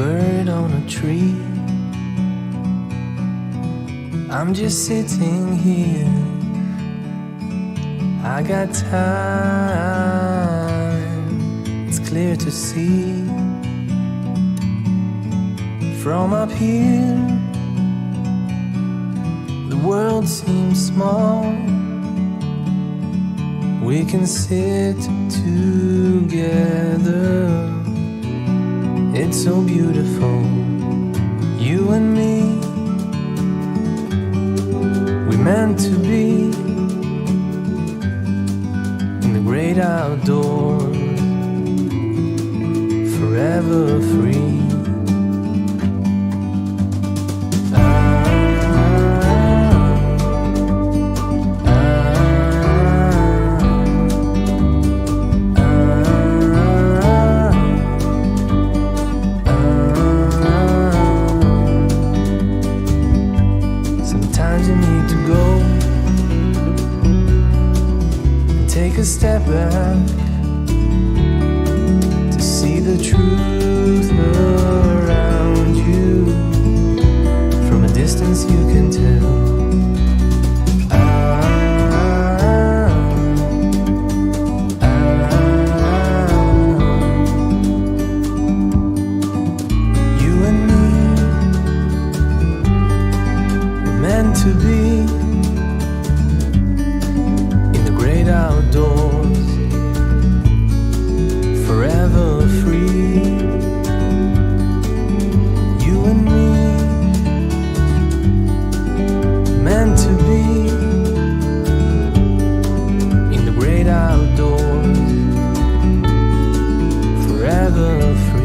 bird on a tree. I'm just sitting here, I got time, it's clear to see. From up here, the world seems small. We can sit together, it's so beautiful, you and me. We meant to be in the great outdoors, forever free. A step back to see the truth around you. From a distance you can tell. You and me were meant to be in the great outdoors, forever free. You and me, meant to be in the great outdoors, forever free.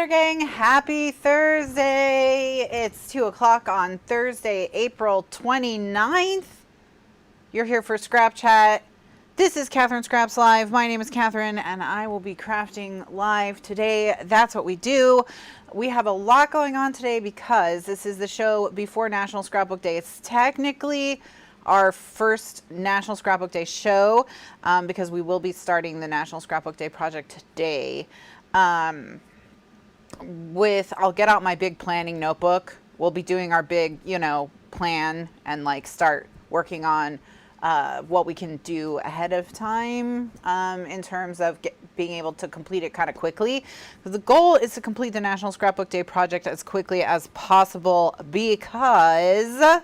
Glitter Gang, happy Thursday. It's 2 o'clock on Thursday, April 29th. You're here for Scrap Chat. This is Kathryn Scraps Live. My name is Kathryn, and I will be crafting live today. That's what we do. We have a lot going on today because this is the show before National Scrapbook Day. It's technically our first National Scrapbook Day show because we will be starting the National Scrapbook Day project today. I'll get out my big planning notebook. We'll be doing our big, plan and like start working on what we can do ahead of time in terms of being able to complete it kind of quickly. The goal is to complete the National Scrapbook Day project as quickly as possible because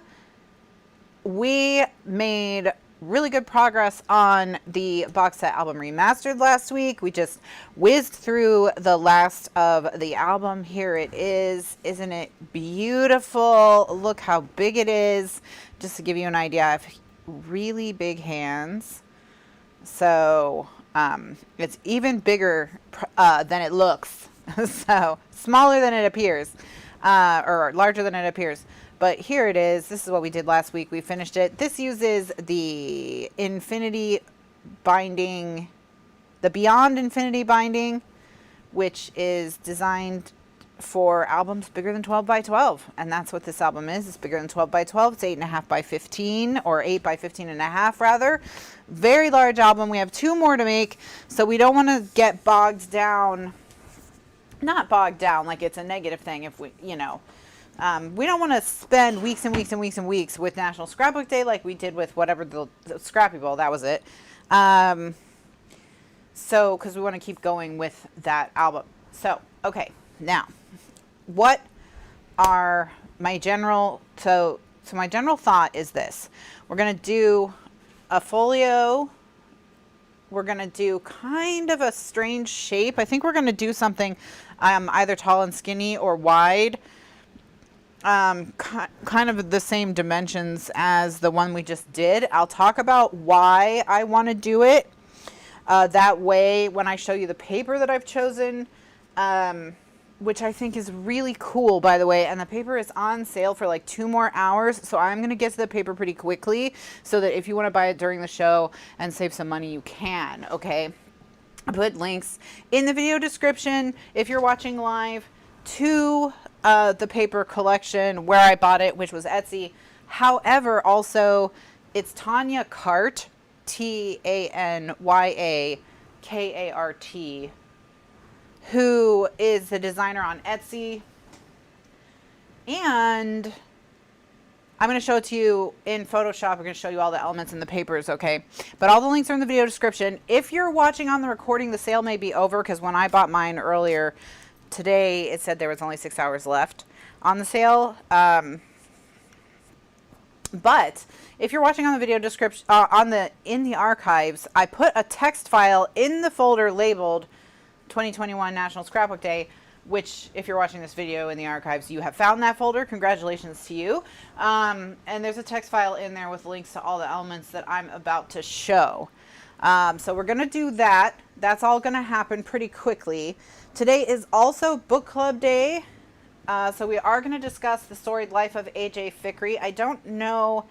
we made really good progress on the box set album remastered last week. We just whizzed through the last of the album. Here it is. Isn't it beautiful? Look how big it is. Just to give you an idea, I have really big hands. So it's even bigger than it looks. So smaller than it appears, or larger than it appears. But here it is. This is what we did last week. We finished it. This uses the Infinity binding, the Beyond Infinity binding, which is designed for albums bigger than 12 by 12. And that's what this album is. It's bigger than 12 by 12. It's 8.5 by 15, or 8 by 15.5 rather. Very large album. We have 2 more to make. So we don't want to get bogged down. Not bogged down like it's a negative thing if we, we don't want to spend weeks and weeks and weeks and weeks with National Scrapbook Day like we did with whatever the Scrappy Bowl. That was it. So, because we want to keep going with that album. So, okay. Now, what are my general... So my general thought is this. We're going to do a folio. We're going to do kind of a strange shape. I think we're going to do something either tall and skinny or wide. Kind of the same dimensions as the one we just did. I'll talk about why I want to do it. That way, when I show you the paper that I've chosen, which I think is really cool, by the way, and the paper is on sale for like 2 more hours, so I'm going to get to the paper pretty quickly so that if you want to buy it during the show and save some money, you can, okay? I put links in the video description if you're watching live to the paper collection where I bought it, which was Etsy. However, also, it's Tanya Kart, Tanyakart, who is the designer on Etsy. And I'm going to show it to you in Photoshop. We're going to show you all the elements in the papers, okay? But all the links are in the video description. If you're watching on the recording, the sale may be over because when I bought mine earlier today, it said there was only 6 hours left on the sale. But if you're watching on the video description, in the archives, I put a text file in the folder labeled 2021 National Scrapbook Day, which if you're watching this video in the archives, you have found that folder. Congratulations to you. And there's a text file in there with links to all the elements that I'm about to show. So we're going to do that. That's all going to happen pretty quickly. Today is also book club day. So we are going to discuss the storied life of A.J. Fikry. I don't know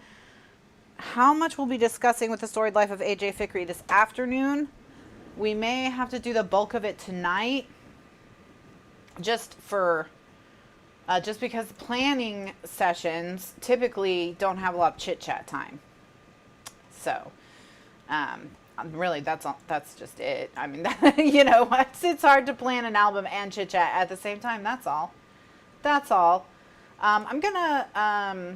how much we'll be discussing with the storied life of A.J. Fikry this afternoon. We may have to do the bulk of it tonight just because planning sessions typically don't have a lot of chit-chat time. So, really, that's just it. I mean, it's hard to plan an album and chit-chat at the same time. That's all. That's all. I'm gonna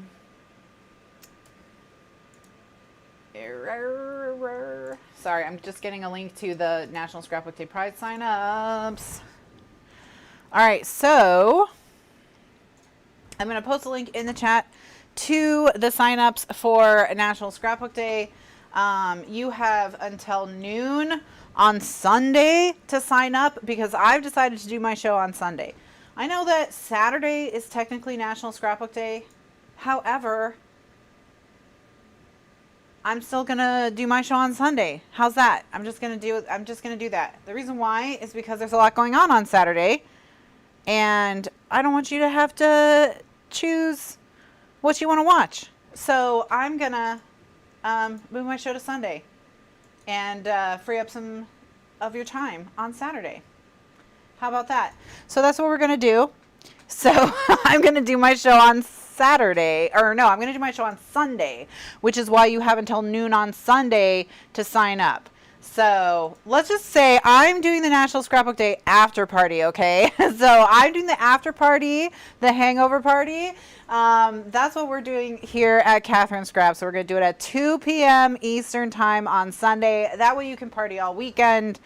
sorry, I'm just getting a link to the National Scrapbook Day Prize sign-ups. All right, so I'm going to post a link in the chat to the sign-ups for National Scrapbook Day. You have until noon on Sunday to sign up because I've decided to do my show on Sunday. I know that Saturday is technically National Scrapbook Day. However, I'm still gonna do my show on Sunday. How's that? I'm just gonna do that. The reason why is because there's a lot going on Saturday, and I don't want you to have to choose what you want to watch. So I'm gonna move my show to Sunday and free up some of your time on Saturday. How about that? So that's what we're gonna do. So I'm gonna do my show on Saturday, or no, I'm gonna do my show on Sunday, which is why you have until noon on Sunday to sign up. So let's just say I'm doing the National Scrapbook Day after party, okay? So I'm doing the after party, the hangover party. That's what we're doing here at Kathryn Scraps. So we're going to do it at 2 p.m. Eastern time on Sunday. That way you can party all weekend.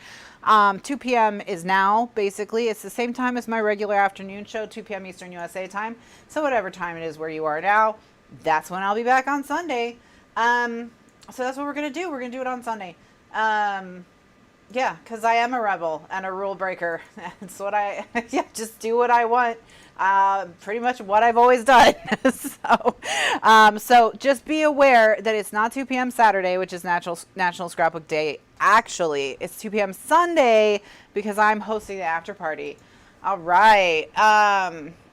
2 p.m. is now, basically. It's the same time as my regular afternoon show, 2 p.m. Eastern USA time. So whatever time it is where you are now, that's when I'll be back on Sunday. So that's what we're going to do. We're going to do it on Sunday. Yeah, because I am a rebel and a rule breaker. That's what just do what I want. Pretty much what I've always done. So just be aware that it's not 2 p.m. Saturday, which is National Scrapbook Day. Actually, it's 2 p.m. Sunday because I'm hosting the after party. All right.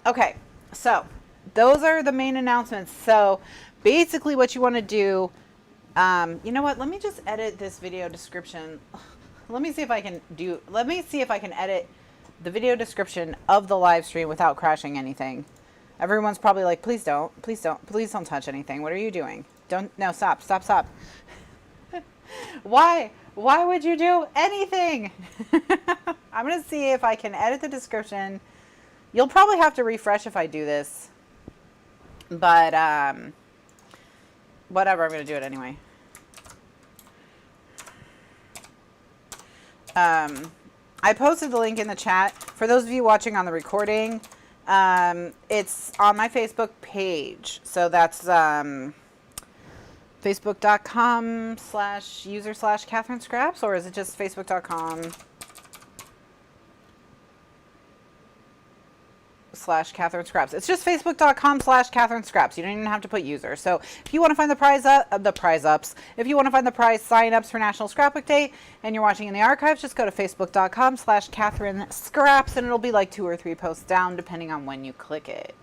Okay. So those are the main announcements. So basically what you want to do, you know what? Let me just edit this video description. Let me see if I can edit the video description of the live stream without crashing anything. Everyone's probably like, please don't touch anything. What are you doing? No, stop. Why would you do anything? I'm going to see if I can edit the description. You'll probably have to refresh if I do this, but, whatever, I'm going to do it anyway. I posted the link in the chat. For those of you watching on the recording, it's on my Facebook page. So that's facebook.com/user/Kathryn Scraps, or is it just facebook.com/Kathryn Scraps? It's just facebook.com/Kathryn Scraps. You don't even have to put user. So if you want to find the prize ups, if you want to find the prize sign-ups for National Scrapbook Day and you're watching in the archives, just go to facebook.com/Kathryn Scraps, and it'll be like 2 or 3 posts down depending on when you click it.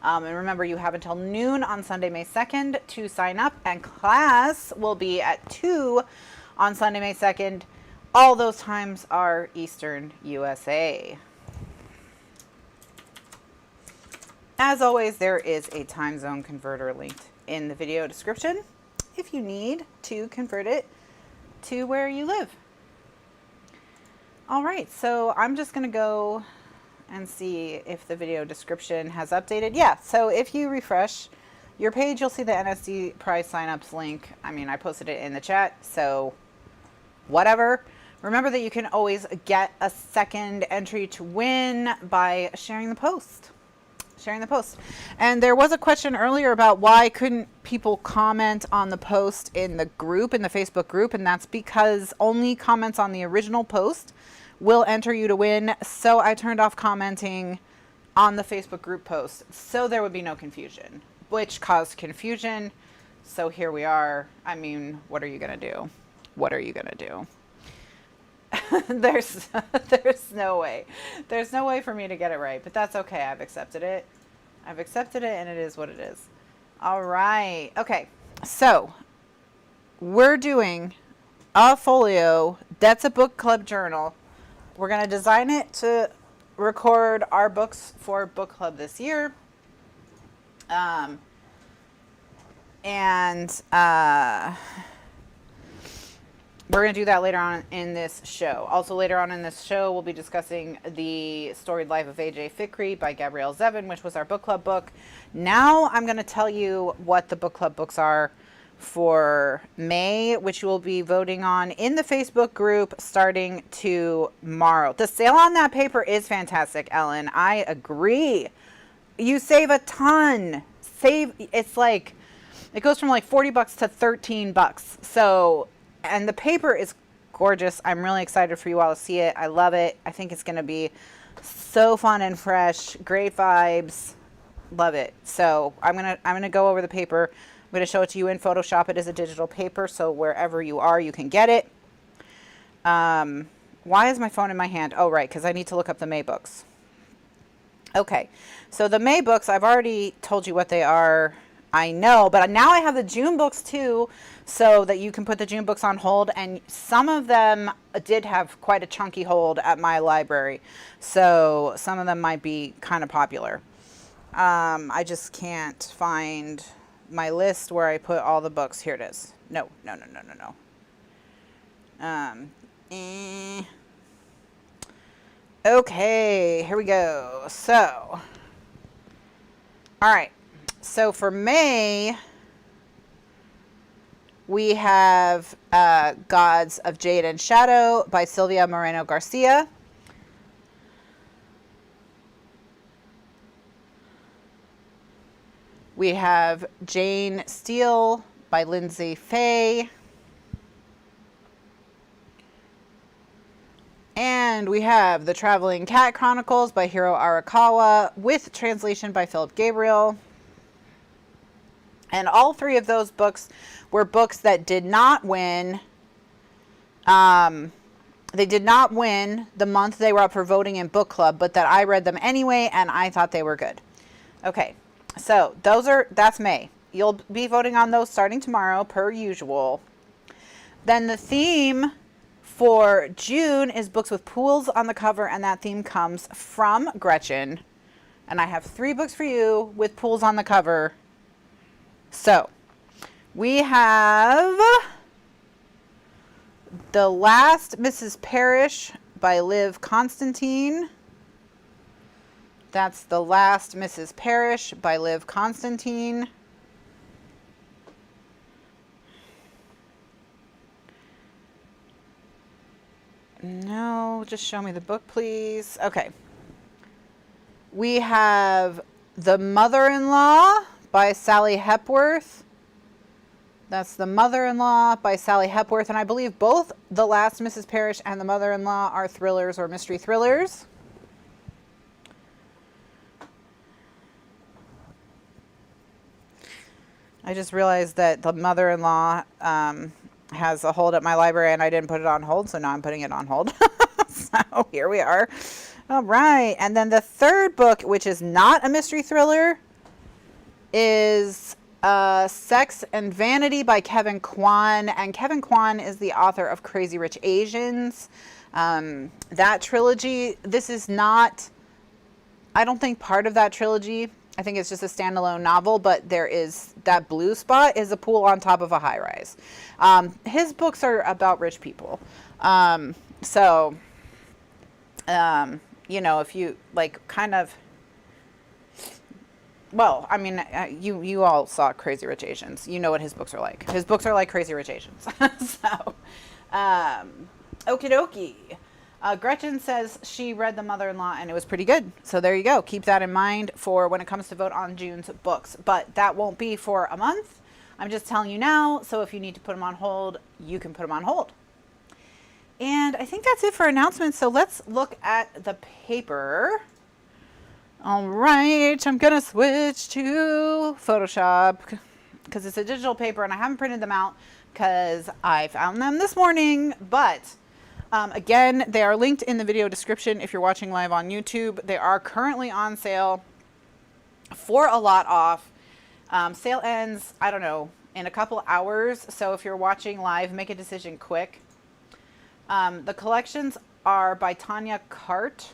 And remember, you have until noon on Sunday, May 2nd to sign up, and class will be at 2 on Sunday, May 2nd. All those times are Eastern USA. As always, there is a time zone converter linked in the video description if you need to convert it to where you live. All right, so I'm just going to go and see if the video description has updated. Yeah, so if you refresh your page, you'll see the NSD prize signups link. I mean, I posted it in the chat, so whatever. Remember that you can always get a second entry to win by sharing the post. And there was a question earlier about why couldn't people comment on the post in the group, in the Facebook group, and that's because only comments on the original post will enter you to win. So I turned off commenting on the Facebook group post so there would be no confusion, which caused confusion. So here we are. I mean, what are you gonna do? There's no way. There's no way for me to get it right, but that's okay. I've accepted it, and it is what it is. All right. Okay. So we're doing a folio that's a book club journal. We're going to design it to record our books for book club this year. We're going to do that later on in this show. Also later on in this show, we'll be discussing the Storied Life of A.J. Fikry by Gabrielle Zevin, which was our book club book. Now I'm going to tell you what the book club books are for May, which you will be voting on in the Facebook group starting tomorrow. The sale on that paper is fantastic, Ellen. I agree. You save a ton. It's like, it goes from like $40 to $13. So, and the paper is gorgeous. I'm really excited for you all to see it. I love it. I think it's going to be so fun and fresh. Great vibes. Love it. So I'm gonna go over the paper. I'm going to show it to you in Photoshop. It is a digital paper, so wherever you are, you can get it. Why is my phone in my hand? Oh, right, because I need to look up the May books. Okay, so the May books, I've already told you what they are. I know, but now I have the June books too, so that you can put the June books on hold. And some of them did have quite a chunky hold at my library, so some of them might be kind of popular. I just can't find my list where I put all the books. Here it is. No. Okay, here we go. So, all right. So for May, we have Gods of Jade and Shadow by Sylvia Moreno Garcia. We have Jane Steele by Lindsay Fay. And we have The Traveling Cat Chronicles by Hiro Arakawa with translation by Philip Gabriel. And all three of those books were books that did not win. They did not win the month they were up for voting in book club, but that I read them anyway, and I thought they were good. Okay, so that's May. You'll be voting on those starting tomorrow, per usual. Then the theme for June is books with pools on the cover, and that theme comes from Gretchen. And I have 3 books for you with pools on the cover. So, we have The Last Mrs. Parrish by Liv Constantine. That's The Last Mrs. Parrish by Liv Constantine. No, just show me the book, please. Okay. We have The Mother-in-Law by Sally Hepworth. That's The Mother-in-Law by Sally Hepworth. And I believe both The Last Mrs. Parrish and The Mother-in-Law are thrillers or mystery thrillers. I just realized that The Mother-in-Law has a hold at my library and I didn't put it on hold, so now I'm putting it on hold. So here we are. All right. And then the third book, which is not a mystery thriller, is Sex and Vanity by Kevin Kwan. And Kevin Kwan is the author of Crazy Rich Asians. That trilogy, this is not, I don't think, part of that trilogy. I think it's just a standalone novel, but there is that blue spot is a pool on top of a high rise. His books are about rich people. You know, if you like kind of, well, I mean, you all saw Crazy Rich Asians. You know what his books are like. His books are like Crazy Rich Asians. So, okie dokie. Gretchen says she read The Mother-in-Law and it was pretty good. So there you go. Keep that in mind for when it comes to vote on June's books. But that won't be for a month. I'm just telling you now. So if you need to put them on hold, you can put them on hold. And I think that's it for announcements. So let's look at the paper. All right. I'm going to switch to Photoshop because it's a digital paper and I haven't printed them out because I found them this morning. But again, they are linked in the video description if you're watching live on YouTube. They are currently on sale for a lot off. Sale ends, I don't know, in a couple hours. So if you're watching live, make a decision quick. The collections are by Tanya Cart,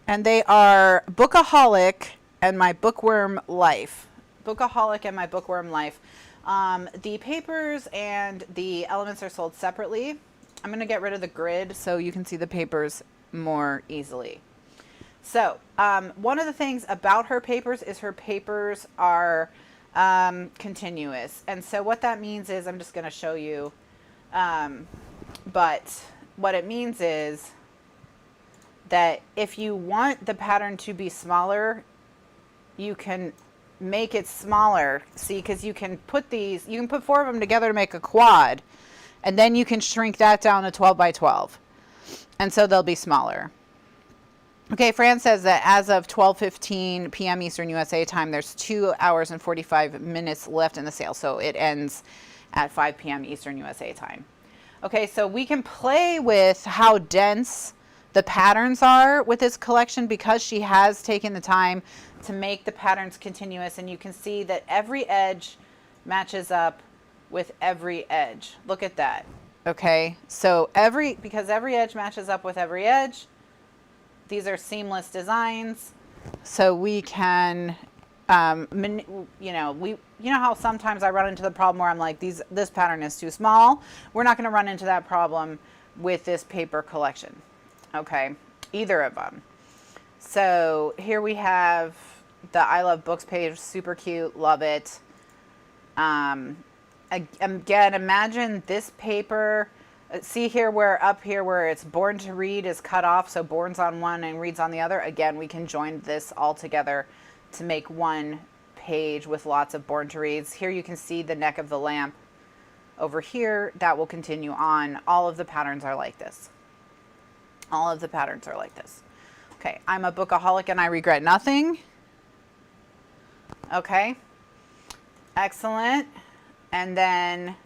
and they are Bookaholic and My Bookworm Life. Bookaholic and My Bookworm Life. The papers and the elements are sold separately. I'm going to get rid of the grid so you can see the papers more easily. So one of the things about her papers is her papers are continuous. And so what that means is, I'm just going to show you, but what it means is that if you want the pattern to be smaller, you can make it smaller. See, because you can put these, you can put 4 of them together to make a quad. And then you can shrink that down to 12 by 12. And so they'll be smaller. Okay, Fran says that as of 12:15 p.m. Eastern USA time, there's 2 hours and 45 minutes left in the sale. So it ends at 5 p.m. Eastern USA time. Okay, so we can play with how dense the patterns are with this collection, because she has taken the time to make the patterns continuous, and you can see that every edge matches up with every edge. Look at that. Okay, so because every edge matches up with every edge, these are seamless designs. So we can, you know how sometimes I run into the problem where I'm like, this pattern is too small. We're not going to run into that problem with this paper collection. Okay, either of them. So here we have the I Love Books page, super cute, love it. Again, imagine this paper. See here where up here where it's Born to Read is cut off, so Born's on one and Read's on the other. Again, we can join this all together to make one page with lots of Born to Reads. Here you can see the neck of the lamp. Over here, that will continue on. All of the patterns are like this. All of the patterns are like this. Okay, I'm a bookaholic and I regret nothing. Okay, excellent. And then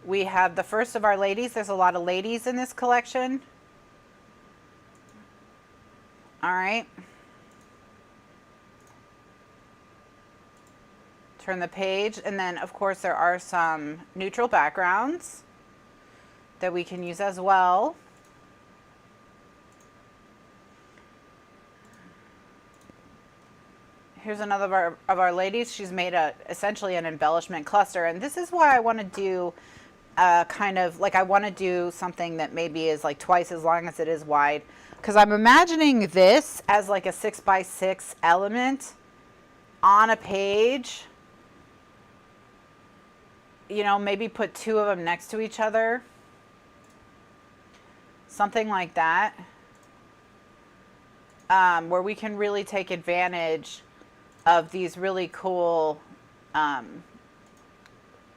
we have the first of our ladies. There's a lot of ladies in this collection. All right. Turn the page, and then of course there are some neutral backgrounds that we can use as well. Here's another of our ladies. She's made essentially an embellishment cluster, and this is why I want to do kind of like, I want to do something that maybe is like twice as long as it is wide, because I'm imagining this as like a 6x6 element on a page. You know, maybe put two of them next to each other, something like that, where we can really take advantage of these really cool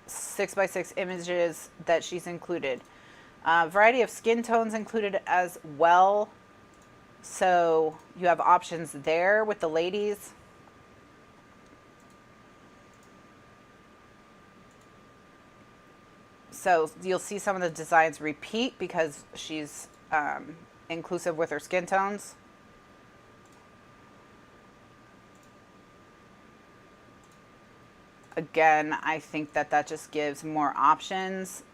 6x6 images that she's included. Variety of skin tones included as well, so you have options there with the ladies. So you'll see some of the designs repeat because she's inclusive with her skin tones. Again, I think that just gives more options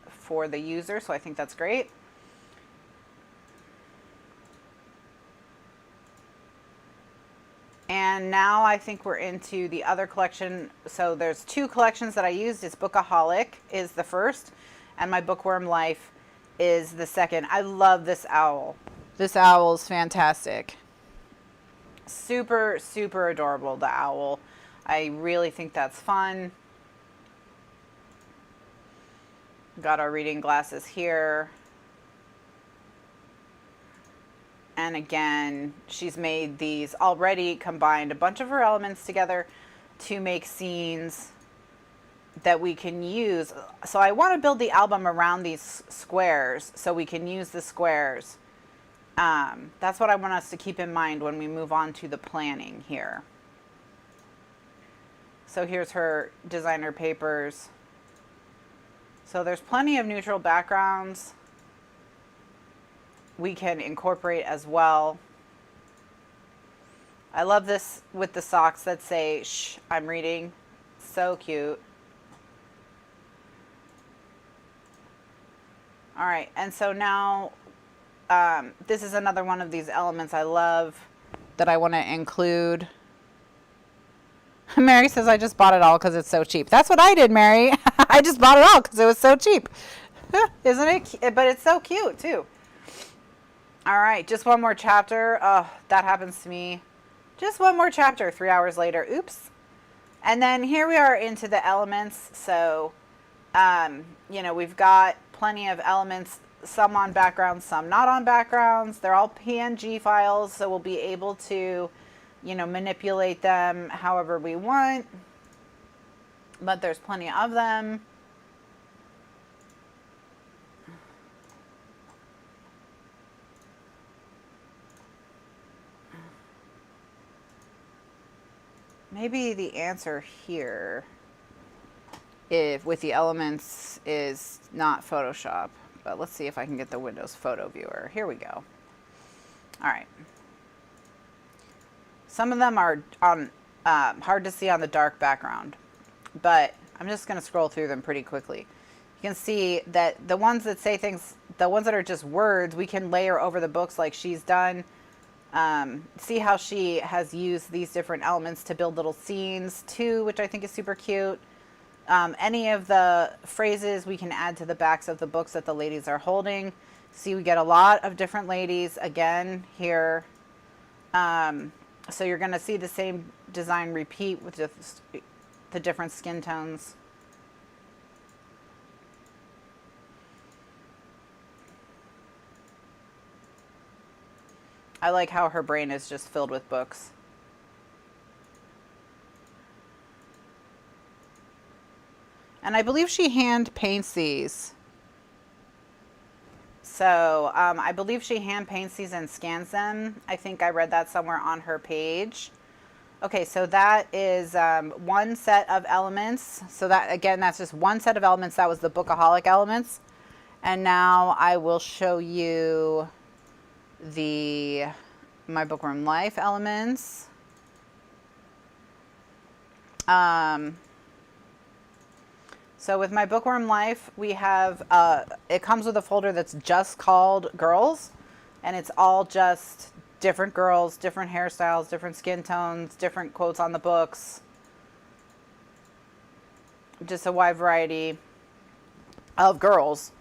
for the user, so I think that's great. And now I think we're into the other collection. So there's two collections that I used. It's Bookaholic is the first, and My Bookworm Life is the second. I love this owl. This owl is fantastic. Super, super adorable, the owl. I really think that's fun. Got our reading glasses here. And again, she's made these already, combined a bunch of her elements together to make scenes that we can use. So I want to build the album around these squares so we can use the squares. That's what I want us to keep in mind when we move on to the planning here. So here's her designer papers. So there's plenty of neutral backgrounds we can incorporate as well. I love this with the socks that say, "Shh, I'm reading." So cute. All right, and so now this is another one of these elements I love that I want to include. Mary says, I just bought it all because it's so cheap. That's what I did, Mary. I just bought it all because it was so cheap. Isn't it? But it's so cute, too. All right, just one more chapter. Oh, that happens to me. Just one more chapter, 3 hours later. Oops. And then here we are into the elements. So, you know, we've got plenty of elements, some on backgrounds, some not on backgrounds. They're all PNG files, so we'll be able to, you know, manipulate them however we want. But there's plenty of them. Maybe the answer here, if with the elements, is not Photoshop, but let's see if I can get the Windows Photo Viewer. Here we go. All right. Some of them are on hard to see on the dark background, but I'm just going to scroll through them pretty quickly. You can see that the ones that say things, the ones that are just words, we can layer over the books like she's done. See how she has used these different elements to build little scenes too, which I think is super cute. Any of the phrases we can add to the backs of the books that the ladies are holding. See, we get a lot of different ladies again here. So you're going to see the same design repeat with just the different skin tones. I like how her brain is just filled with books. And I believe she hand paints these. So I believe she hand paints these and scans them. I think I read that somewhere on her page. Okay, so that is one set of elements. So that, again, that's just one set of elements. That was the Bookaholic elements. And now I will show you the My Bookworm Life elements. So with My Bookworm Life, we have, it comes with a folder that's just called Girls, and it's all just different girls, different hairstyles, different skin tones, different quotes on the books. Just a wide variety of girls.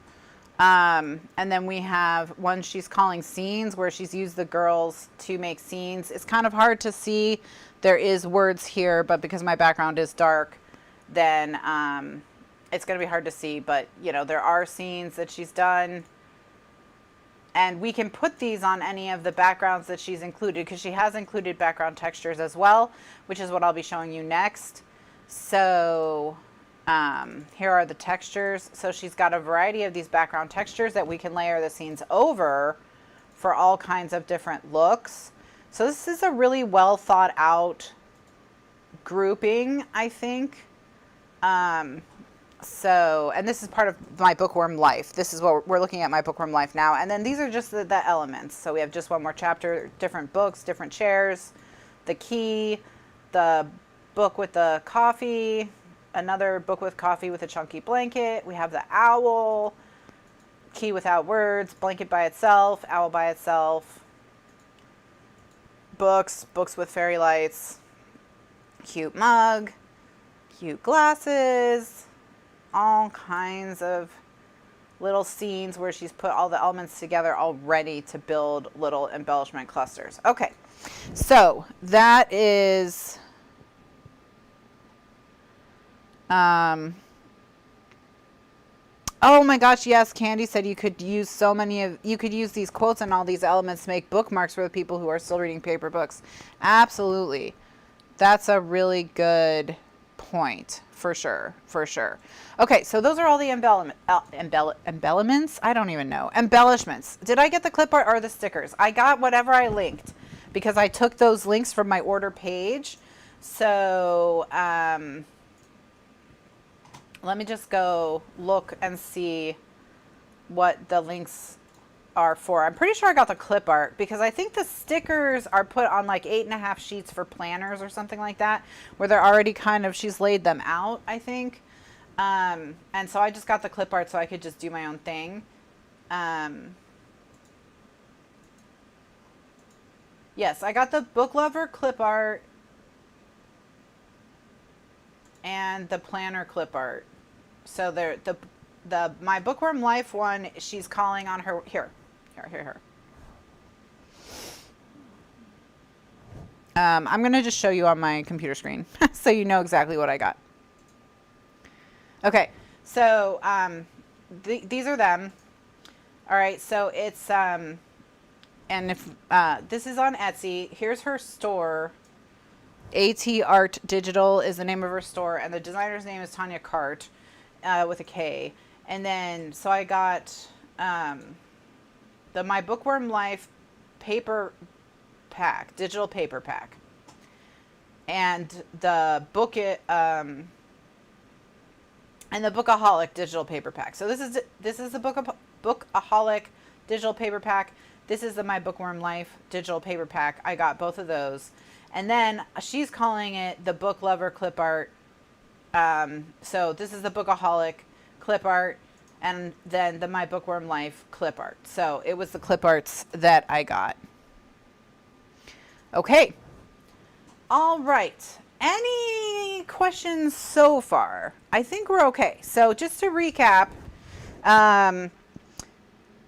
And then we have one she's calling Scenes, where she's used the girls to make scenes. It's kind of hard to see. There is words here, but because my background is dark, then it's going to be hard to see. But, you know, there are scenes that she's done. And we can put these on any of the backgrounds that she's included, because she has included background textures as well, which is what I'll be showing you next. So here are the textures. So she's got a variety of these background textures that we can layer the scenes over for all kinds of different looks. So this is a really well thought out grouping, I think. And this is part of My Bookworm Life. This is what we're looking at, My Bookworm Life now. And then these are just the elements. So we have just one more chapter, different books, different chairs, the key, the book with the coffee, another book with coffee with a chunky blanket. We have the owl, key without words, blanket by itself, owl by itself, books with fairy lights, cute mug, cute glasses, all kinds of little scenes where she's put all the elements together all ready to build little embellishment clusters. Okay, so that is oh my gosh, yes, Candy said you could use you could use these quotes and all these elements to make bookmarks for the people who are still reading paper books. Absolutely. That's a really good point. For sure. Okay, so those are all the embellishments. I don't even know. Embellishments. Did I get the clip art or the stickers? I got whatever I linked because I took those links from my order page. So let me just go look and see what the links are for. I'm pretty sure I got the clip art because I think the stickers are put on like 8.5 sheets for planners or something like that, where they're already kind of, she's laid them out, I think. And so I just got the clip art so I could just do my own thing. Yes, I got the Book Lover clip art and the planner clip art. So the My Bookworm Life one, she's calling on her, here. I'm going to just show you on my computer screen so you know exactly what I got. Okay, so these are them. All right, so it's, and if this is on Etsy, here's her store. AT Art Digital is the name of her store, and the designer's name is Tanya Cart with a K. And then, so I got the My Bookworm Life paper pack, digital paper pack. And the book and and the Bookaholic digital paper pack. So this is the Bookaholic digital paper pack. This is the My Bookworm Life digital paper pack. I got both of those. And then she's calling it the Book Lover clip art. So this is the Bookaholic clip art, and then the My Bookworm Life clip art. So it was the clip arts that I got. Okay. All right. Any questions so far? I think we're okay. So just to recap,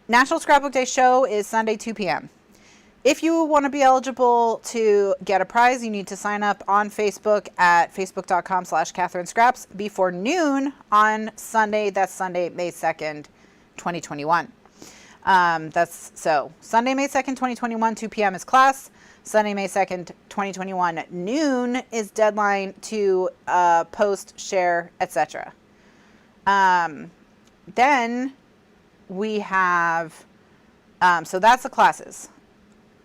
National Scrapbook Day show is Sunday, 2 p.m. If you want to be eligible to get a prize, you need to sign up on Facebook at facebook.com/Kathryn Scraps before noon on Sunday. That's Sunday, May 2nd, 2021. That's so Sunday, May 2nd, 2021, 2 p.m. is class. Sunday, May 2nd, 2021, noon is deadline to post, share, etc. Then we have, so that's the classes.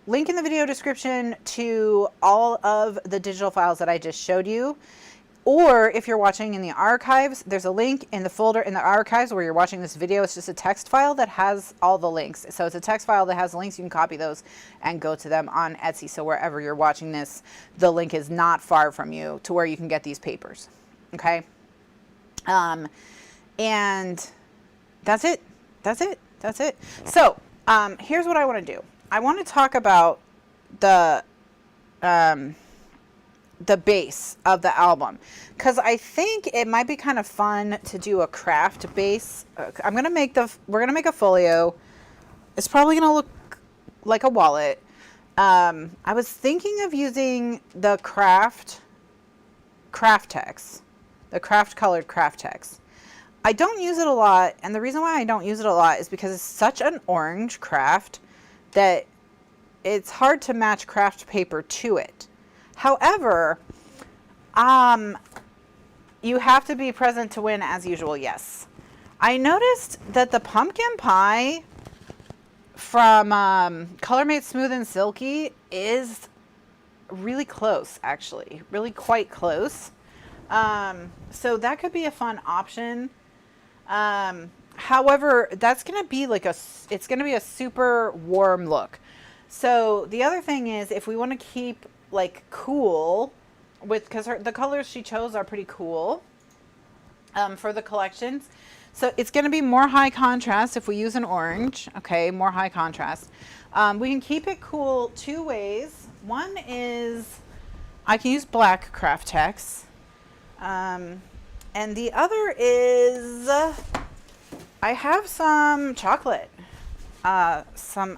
Link in the video description to all of the digital files that I just showed you. Or if you're watching in the archives, there's a link in the folder in the archives where you're watching this video. It's just a text file that has all the links. So it's a text file that has links. You can copy those and go to them on Etsy. So wherever you're watching this, the link is not far from you to where you can get these papers. Okay. And that's it. That's it. That's it. So here's what I want to do. I want to talk about the base of the album, because I think it might be kind of fun to do a craft base. We're gonna make a folio. It's probably gonna look like a wallet. I was thinking of using the craft text, the craft colored craft text. I don't use it a lot, and the reason why I don't use it a lot is because it's such an orange craft that it's hard to match craft paper to it. However, you have to be present to win as usual. Yes. I noticed that the pumpkin pie from ColorMate's Smooth and Silky is really close, actually. Really quite close. So that could be a fun option. However, that's going to be like it's going to be a super warm look. So the other thing is, if we want to keep like cool because the colors she chose are pretty cool for the collections. So it's going to be more high contrast if we use an orange. Okay, more high contrast. We can keep it cool two ways. One is I can use black craft text. And the other is I have some chocolate. I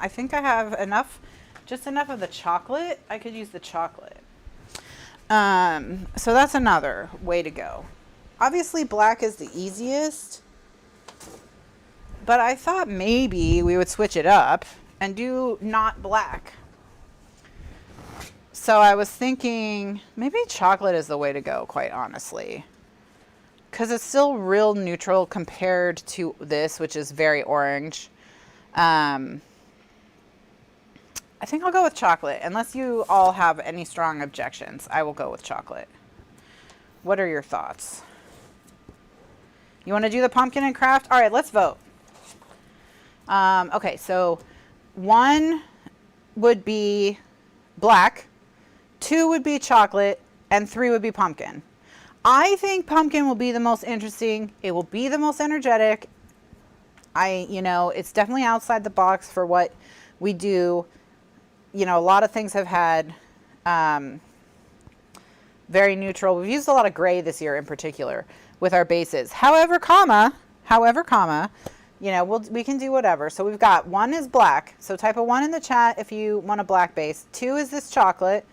think I have just enough of the chocolate. I could use the chocolate. So that's another way to go. Obviously black is the easiest, but I thought maybe we would switch it up and do not black. So I was thinking maybe chocolate is the way to go, quite honestly, because it's still real neutral compared to this, which is very orange. I think I'll go with chocolate. Unless you all have any strong objections, I will go with chocolate. What are your thoughts? You want to do the pumpkin and craft? All right, let's vote. Okay, so 1 would be black, 2 would be chocolate, and 3 would be pumpkin. I think pumpkin will be the most interesting. It will be the most energetic. It's definitely outside the box for what we do. A lot of things have had very neutral. We've used a lot of gray this year in particular with our bases. However, we can do whatever. So we've got 1 is black. So type a 1 in the chat if you want a black base. 2 is this chocolate.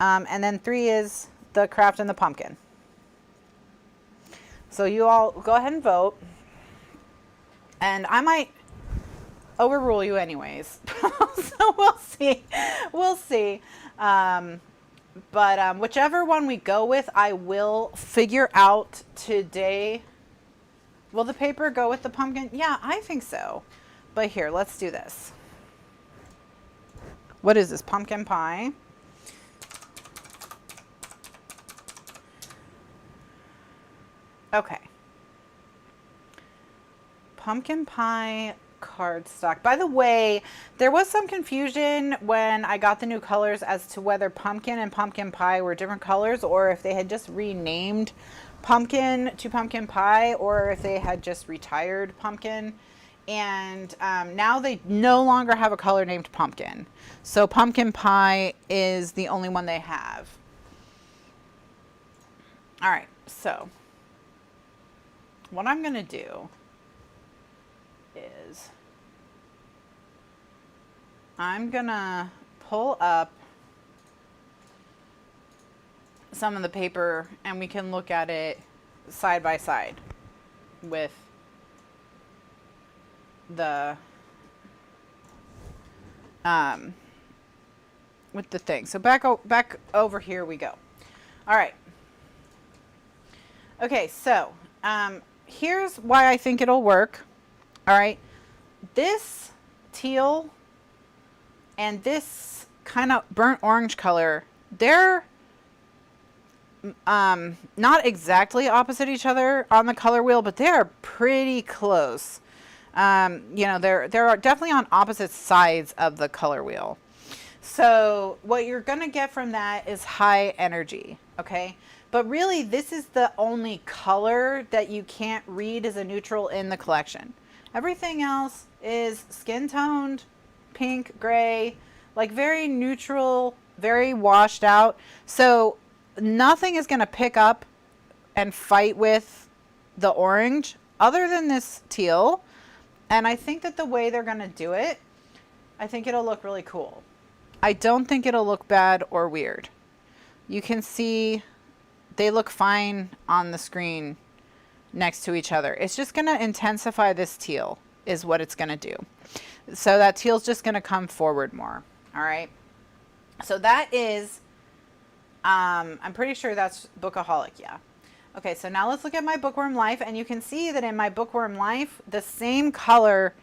And then 3 is the craft and the pumpkin. So you all go ahead and vote. And I might overrule you anyways. So we'll see. We'll see. But whichever one we go with, I will figure out today. Will the paper go with the pumpkin? Yeah, I think so. But here, let's do this. What is this? Pumpkin pie. Okay. pumpkin pie cardstock. By the way, there was some confusion when I got the new colors as to whether pumpkin and pumpkin pie were different colors, or if they had just renamed pumpkin to pumpkin pie, or if they had just retired pumpkin. And now they no longer have a color named pumpkin. So pumpkin pie is the only one they have. All right, so what I'm going to do is I'm going to pull up some of the paper and we can look at it side by side with the thing. So back over here we go. All right. Okay, so here's why I think it'll work. All right, this teal and this kind of burnt orange color, they're not exactly opposite each other on the color wheel, but they're pretty close. You know, they're definitely on opposite sides of the color wheel. So what you're going to get from that is high energy, okay? But really, this is the only color that you can't read as a neutral in the collection. Everything else is skin toned, pink, gray, like very neutral, very washed out. So nothing is going to pick up and fight with the orange other than this teal. And I think that the way they're going to do it, I think it'll look really cool. I don't think it'll look bad or weird. You can see they look fine on the screen next to each other. It's just going to intensify this teal is what it's going to do. So that teal's just going to come forward more. All right. So that is, I'm pretty sure that's Bookaholic. Yeah. Okay. So now let's look at my Bookworm Life, and you can see that in my Bookworm Life, the same color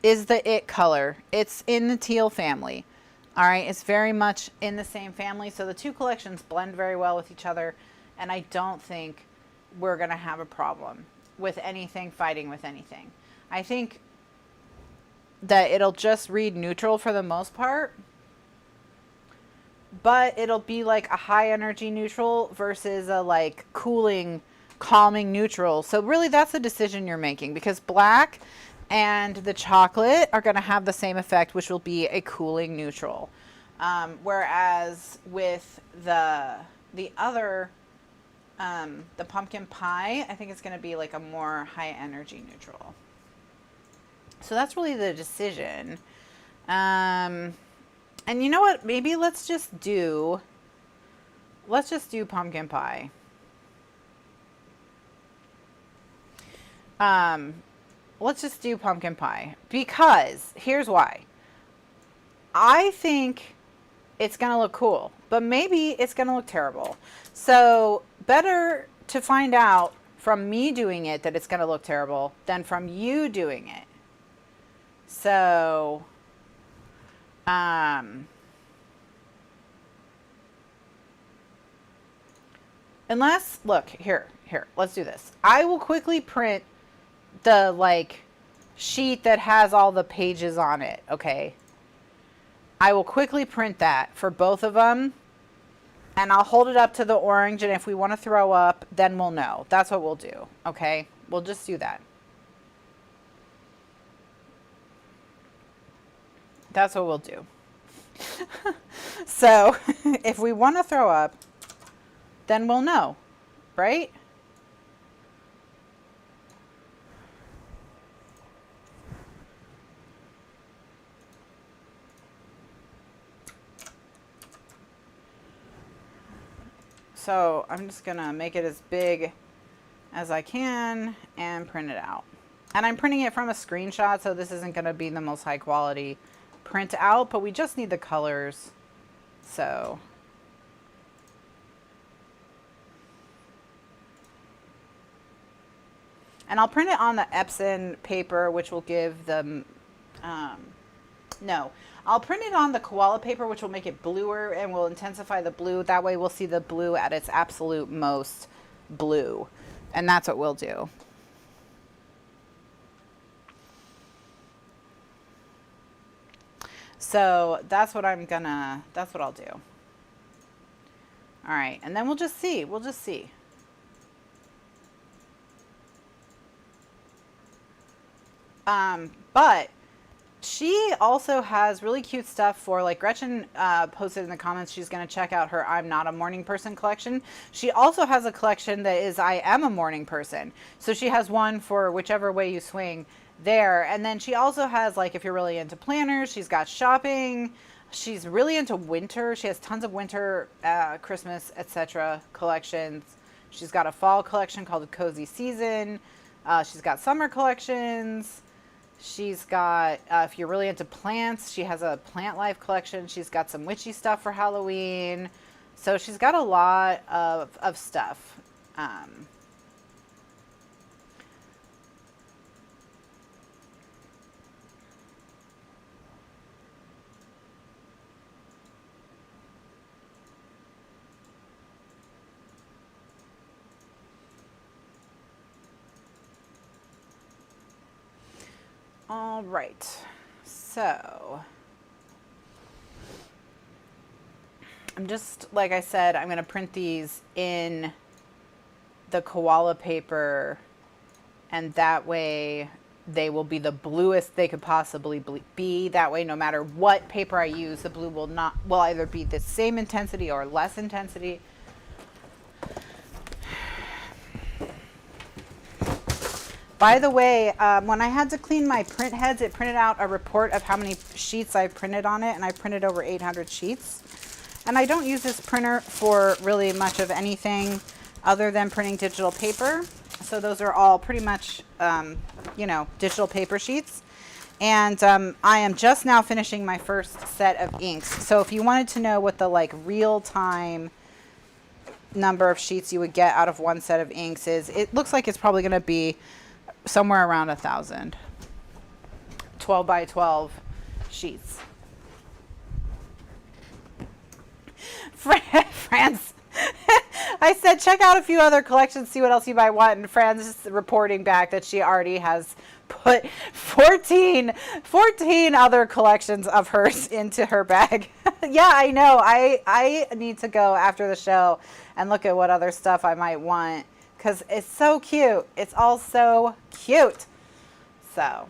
is the it color. It's in the teal family. All right. It's very much in the same family. So the two collections blend very well with each other. And I don't think we're going to have a problem with anything fighting with anything. I think that it'll just read neutral for the most part, but it'll be like a high energy neutral versus a like cooling, calming neutral. So really that's the decision you're making, because black and the chocolate are going to have the same effect, which will be a cooling neutral. Whereas with the other, the pumpkin pie, I think it's going to be like a more high energy neutral. So that's really the decision. And you know what? Maybe let's just do pumpkin pie. Let's just do pumpkin pie, because here's why. I think it's going to look cool, but maybe it's going to look terrible. So better to find out from me doing it that it's going to look terrible than from you doing it. So, unless, look, here, let's do this. I will quickly print the like sheet that has all the pages on it. Okay. I will quickly print that for both of them, and I'll hold it up to the orange, and if we want to throw up, then we'll know. That's what we'll do. Okay. We'll just do that. That's what we'll do. So if we want to throw up, then we'll know, right? So I'm just going to make it as big as I can and print it out. And I'm printing it from a screenshot, so this isn't going to be the most high quality print out, but we just need the colors. So and I'll print it on the Epson paper, which will give them no, I'll print it on the koala paper, which will make it bluer and will intensify the blue. That way we'll see the blue at its absolute most blue, and that's what we'll do. So that's what I'll do. All right, and then we'll just see. But she also has really cute stuff for, like, Gretchen posted in the comments she's going to check out her I'm Not a Morning Person collection. She also has a collection that is I Am a Morning Person. So she has one for whichever way you swing there. And then she also has, like, if you're really into planners, she's got shopping. She's really into winter. She has tons of winter, Christmas, etc. collections. She's got a fall collection called Cozy Season. She's got summer collections. She's got, if you're really into plants, she has a plant life collection. She's got some witchy stuff for Halloween. So she's got a lot of stuff. All right, so I'm just, like I said, I'm going to print these in the koala paper, and that way they will be the bluest they could possibly be. That way, no matter what paper I use, the blue will either be the same intensity or less intensity. By the way, when I had to clean my print heads, it printed out a report of how many sheets I printed on it, and I printed over 800 sheets. And I don't use this printer for really much of anything other than printing digital paper. So those are all pretty much, digital paper sheets. And I am just now finishing my first set of inks. So if you wanted to know what the, like, real-time number of sheets you would get out of one set of inks is, it looks like it's probably going to be somewhere around 1,000 12 by 12 sheets. France, I said check out a few other collections, see what else you might want, and Fran's is reporting back that she already has put 14 other collections of hers into her bag. Yeah, I know. I need to go after the show and look at what other stuff I might want, because it's so cute. It's all so cute. So.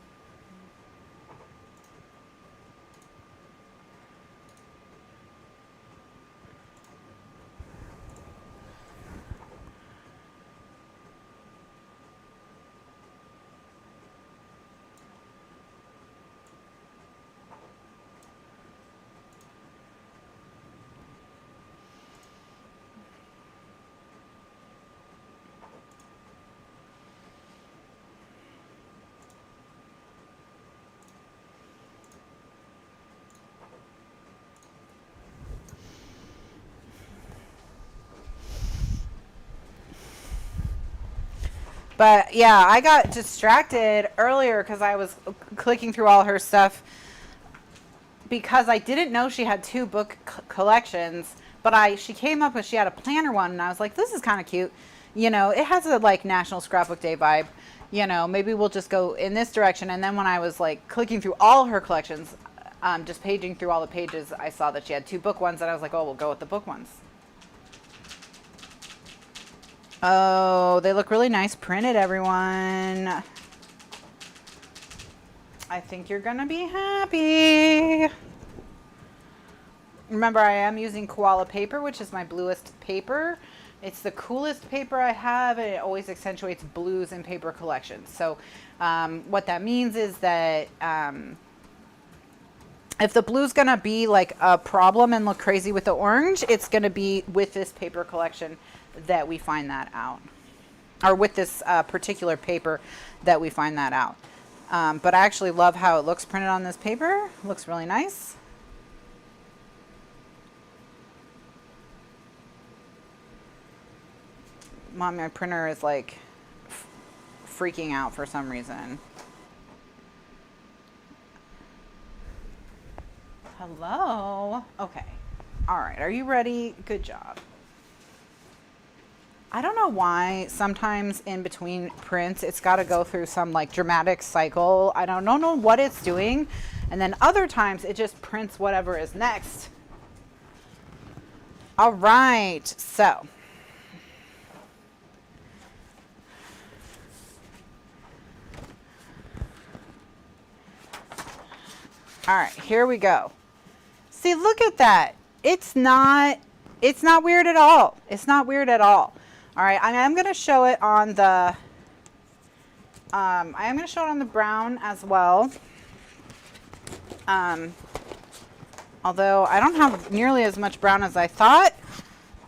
But yeah, I got distracted earlier because I was clicking through all her stuff because I didn't know she had two book collections. But she came up and she had a planner one, and I was like, this is kind of cute. You know, it has a, like, National Scrapbook Day vibe. You know, maybe we'll just go in this direction. And then when I was, like, clicking through all her collections, just paging through all the pages, I saw that she had two book ones, and I was like, oh, we'll go with the book ones. Oh, they look really nice printed, everyone. I think you're going to be happy. Remember, I am using koala paper, which is my bluest paper. It's the coolest paper I have, and it always accentuates blues in paper collections. So what that means is that if the blue's going to be like a problem and look crazy with the orange, it's going to be with this paper collection that we find that out, or with this particular paper that we find that out. But I actually love how it looks printed on this paper. It looks really nice. Mom, my printer is like freaking out for some reason. Hello? Okay. All right. Are you ready? Good job. I don't know why sometimes in between prints it's got to go through some like dramatic cycle. I don't know what it's doing, And then other times it just prints whatever is next. All right, so. All right, here we go. See, look at that. It's not weird at all. It's not weird at all. All right, I am going to show it on the brown as well. Although I don't have nearly as much brown as I thought.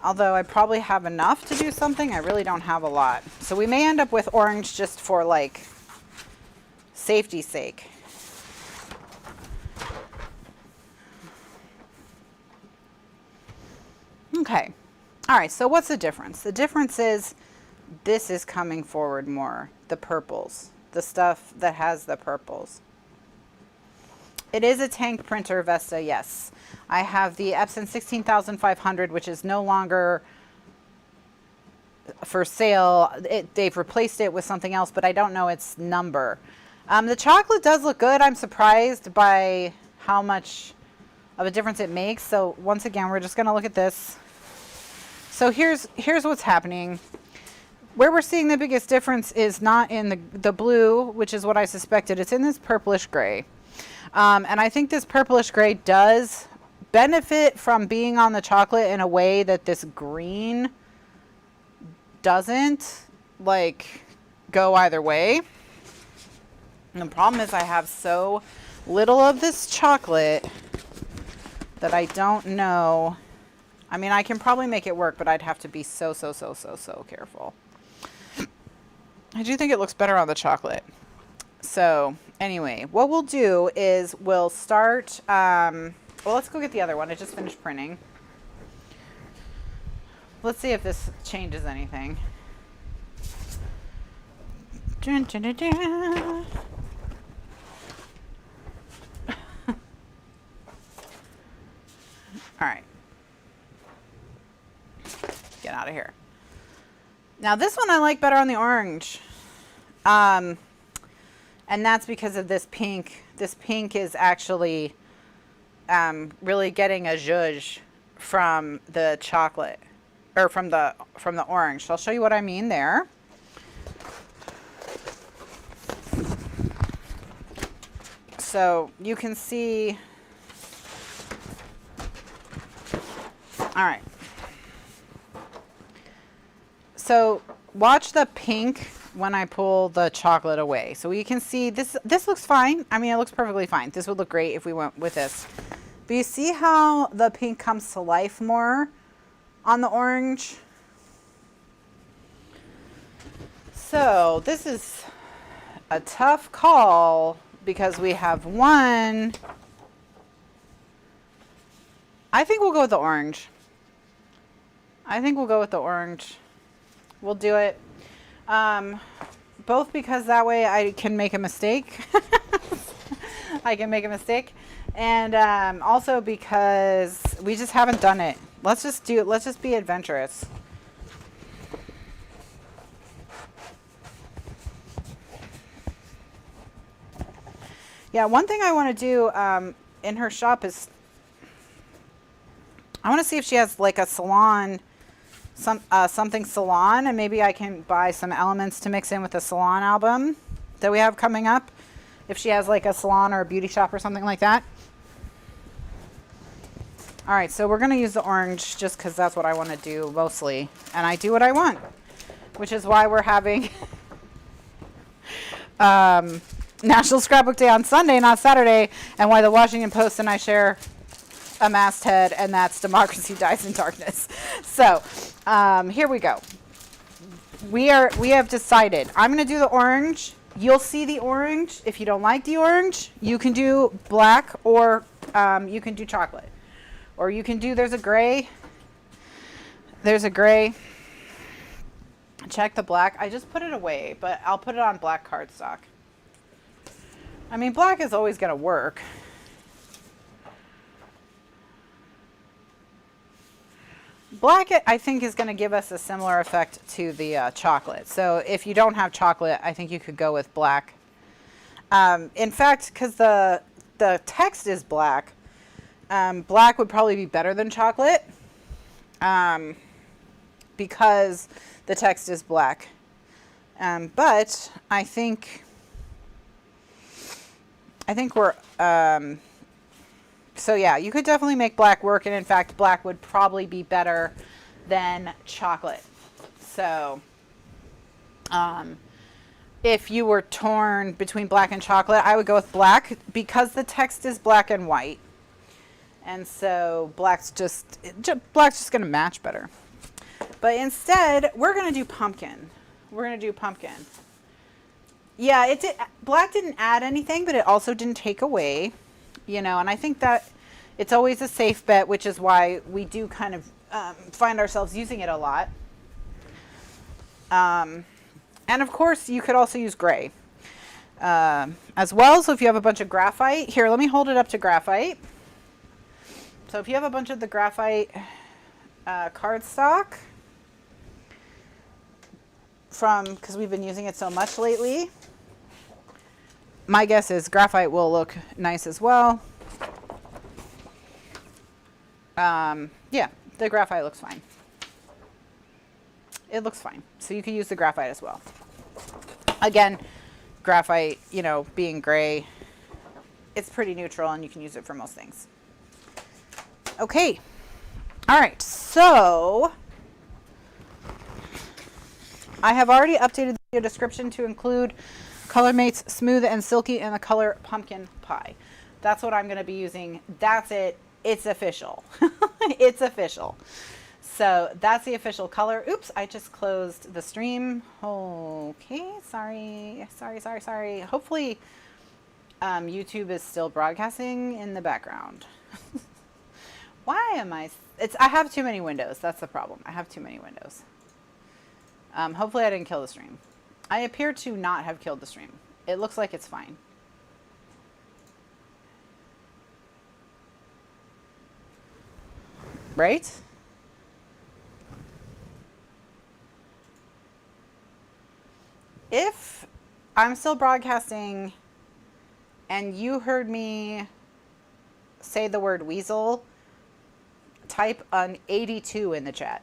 Although I probably have enough to do something, I really don't have a lot. So we may end up with orange just for like safety's sake. Okay. All right, so what's the difference? The difference is this is coming forward more, the purples, the stuff that has the purples. It is a tank printer, Vesta, yes. I have the Epson 16500, which is no longer for sale. They've replaced it with something else, but I don't know its number. The chocolate does look good. I'm surprised by how much of a difference it makes. So once again, we're just going to look at this. So here's what's happening. Where we're seeing the biggest difference is not in the blue, which is what I suspected. It's in this purplish gray. And I think this purplish gray does benefit from being on the chocolate in a way that this green doesn't, like, go either way. And the problem is I have so little of this chocolate that I don't know. I mean, I can probably make it work, but I'd have to be so careful. I do think it looks better on the chocolate. So anyway, what we'll do is we'll start, well, let's go get the other one. I just finished printing. Let's see if this changes anything. Dun, dun, dun, dun. All right. Get out of here. Now this one I like better on the orange. And that's because of this pink. This pink is actually really getting a zhuzh from the chocolate, or from the orange. So I'll show you what I mean there. So you can see. All right. So watch the pink when I pull the chocolate away. So you can see this looks fine. I mean, it looks perfectly fine. This would look great if we went with this. But you see how the pink comes to life more on the orange? So this is a tough call because we have one. I think we'll go with the orange. I think we'll go with the orange. We'll do it. Both because that way I can make a mistake. I can make a mistake. And also because we just haven't done it. Let's just do it. Let's just be adventurous. Yeah, one thing I want to do in her shop is I want to see if she has like a salon, something salon, and maybe I can buy some elements to mix in with the salon album that we have coming up. If she has like a salon or a beauty shop or something like that. All right, so we're going to use the orange just because that's what I want to do mostly. And I do what I want, which is why we're having National Scrapbook Day on Sunday, not Saturday, and why the Washington Post and I share a masthead, and that's Democracy Dies in Darkness. So here we go. We have decided. I'm going to do the orange. You'll see the orange. If you don't like the orange, you can do black, or you can do chocolate. Or you can do, there's a gray. There's a gray. Check the black. I just put it away, but I'll put it on black cardstock. I mean, black is always going to work. Black, I think, is going to give us a similar effect to the chocolate. So if you don't have chocolate, I think you could go with black. In fact, because the the text is black. Black would probably be better than chocolate, because the text is black. But I think we're, so yeah, you could definitely make black work. And in fact, black would probably be better than chocolate. So, if you were torn between black and chocolate, I would go with black because the text is black and white. And so black's just going to match better. But instead, we're going to do pumpkin. We're going to do pumpkin. Yeah, black didn't add anything, but it also didn't take away, you know, and I think that it's always a safe bet, which is why we do kind of find ourselves using it a lot. And of course, you could also use gray as well. So if you have a bunch of graphite, here, let me hold it up to graphite. So if you have a bunch of the graphite cardstock, because we've been using it so much lately, my guess is graphite will look nice as well. Yeah, the graphite looks fine. It looks fine. So you can use the graphite as well. Again, graphite, you know, being gray, it's pretty neutral and you can use it for most things. Okay. All right. So I have already updated the video description to include ColorMate's Smooth and Silky in the color Pumpkin Pie. That's what I'm going to be using. That's it. It's official. It's official. So that's the official color. Oops, I just closed the stream. Okay, sorry. Hopefully YouTube is still broadcasting in the background. Why am I have too many windows. That's the problem. I have too many windows. Hopefully I didn't kill the stream. I appear to not have killed the stream. It looks like it's fine. Right? If I'm still broadcasting and you heard me say the word weasel, type an 82 in the chat.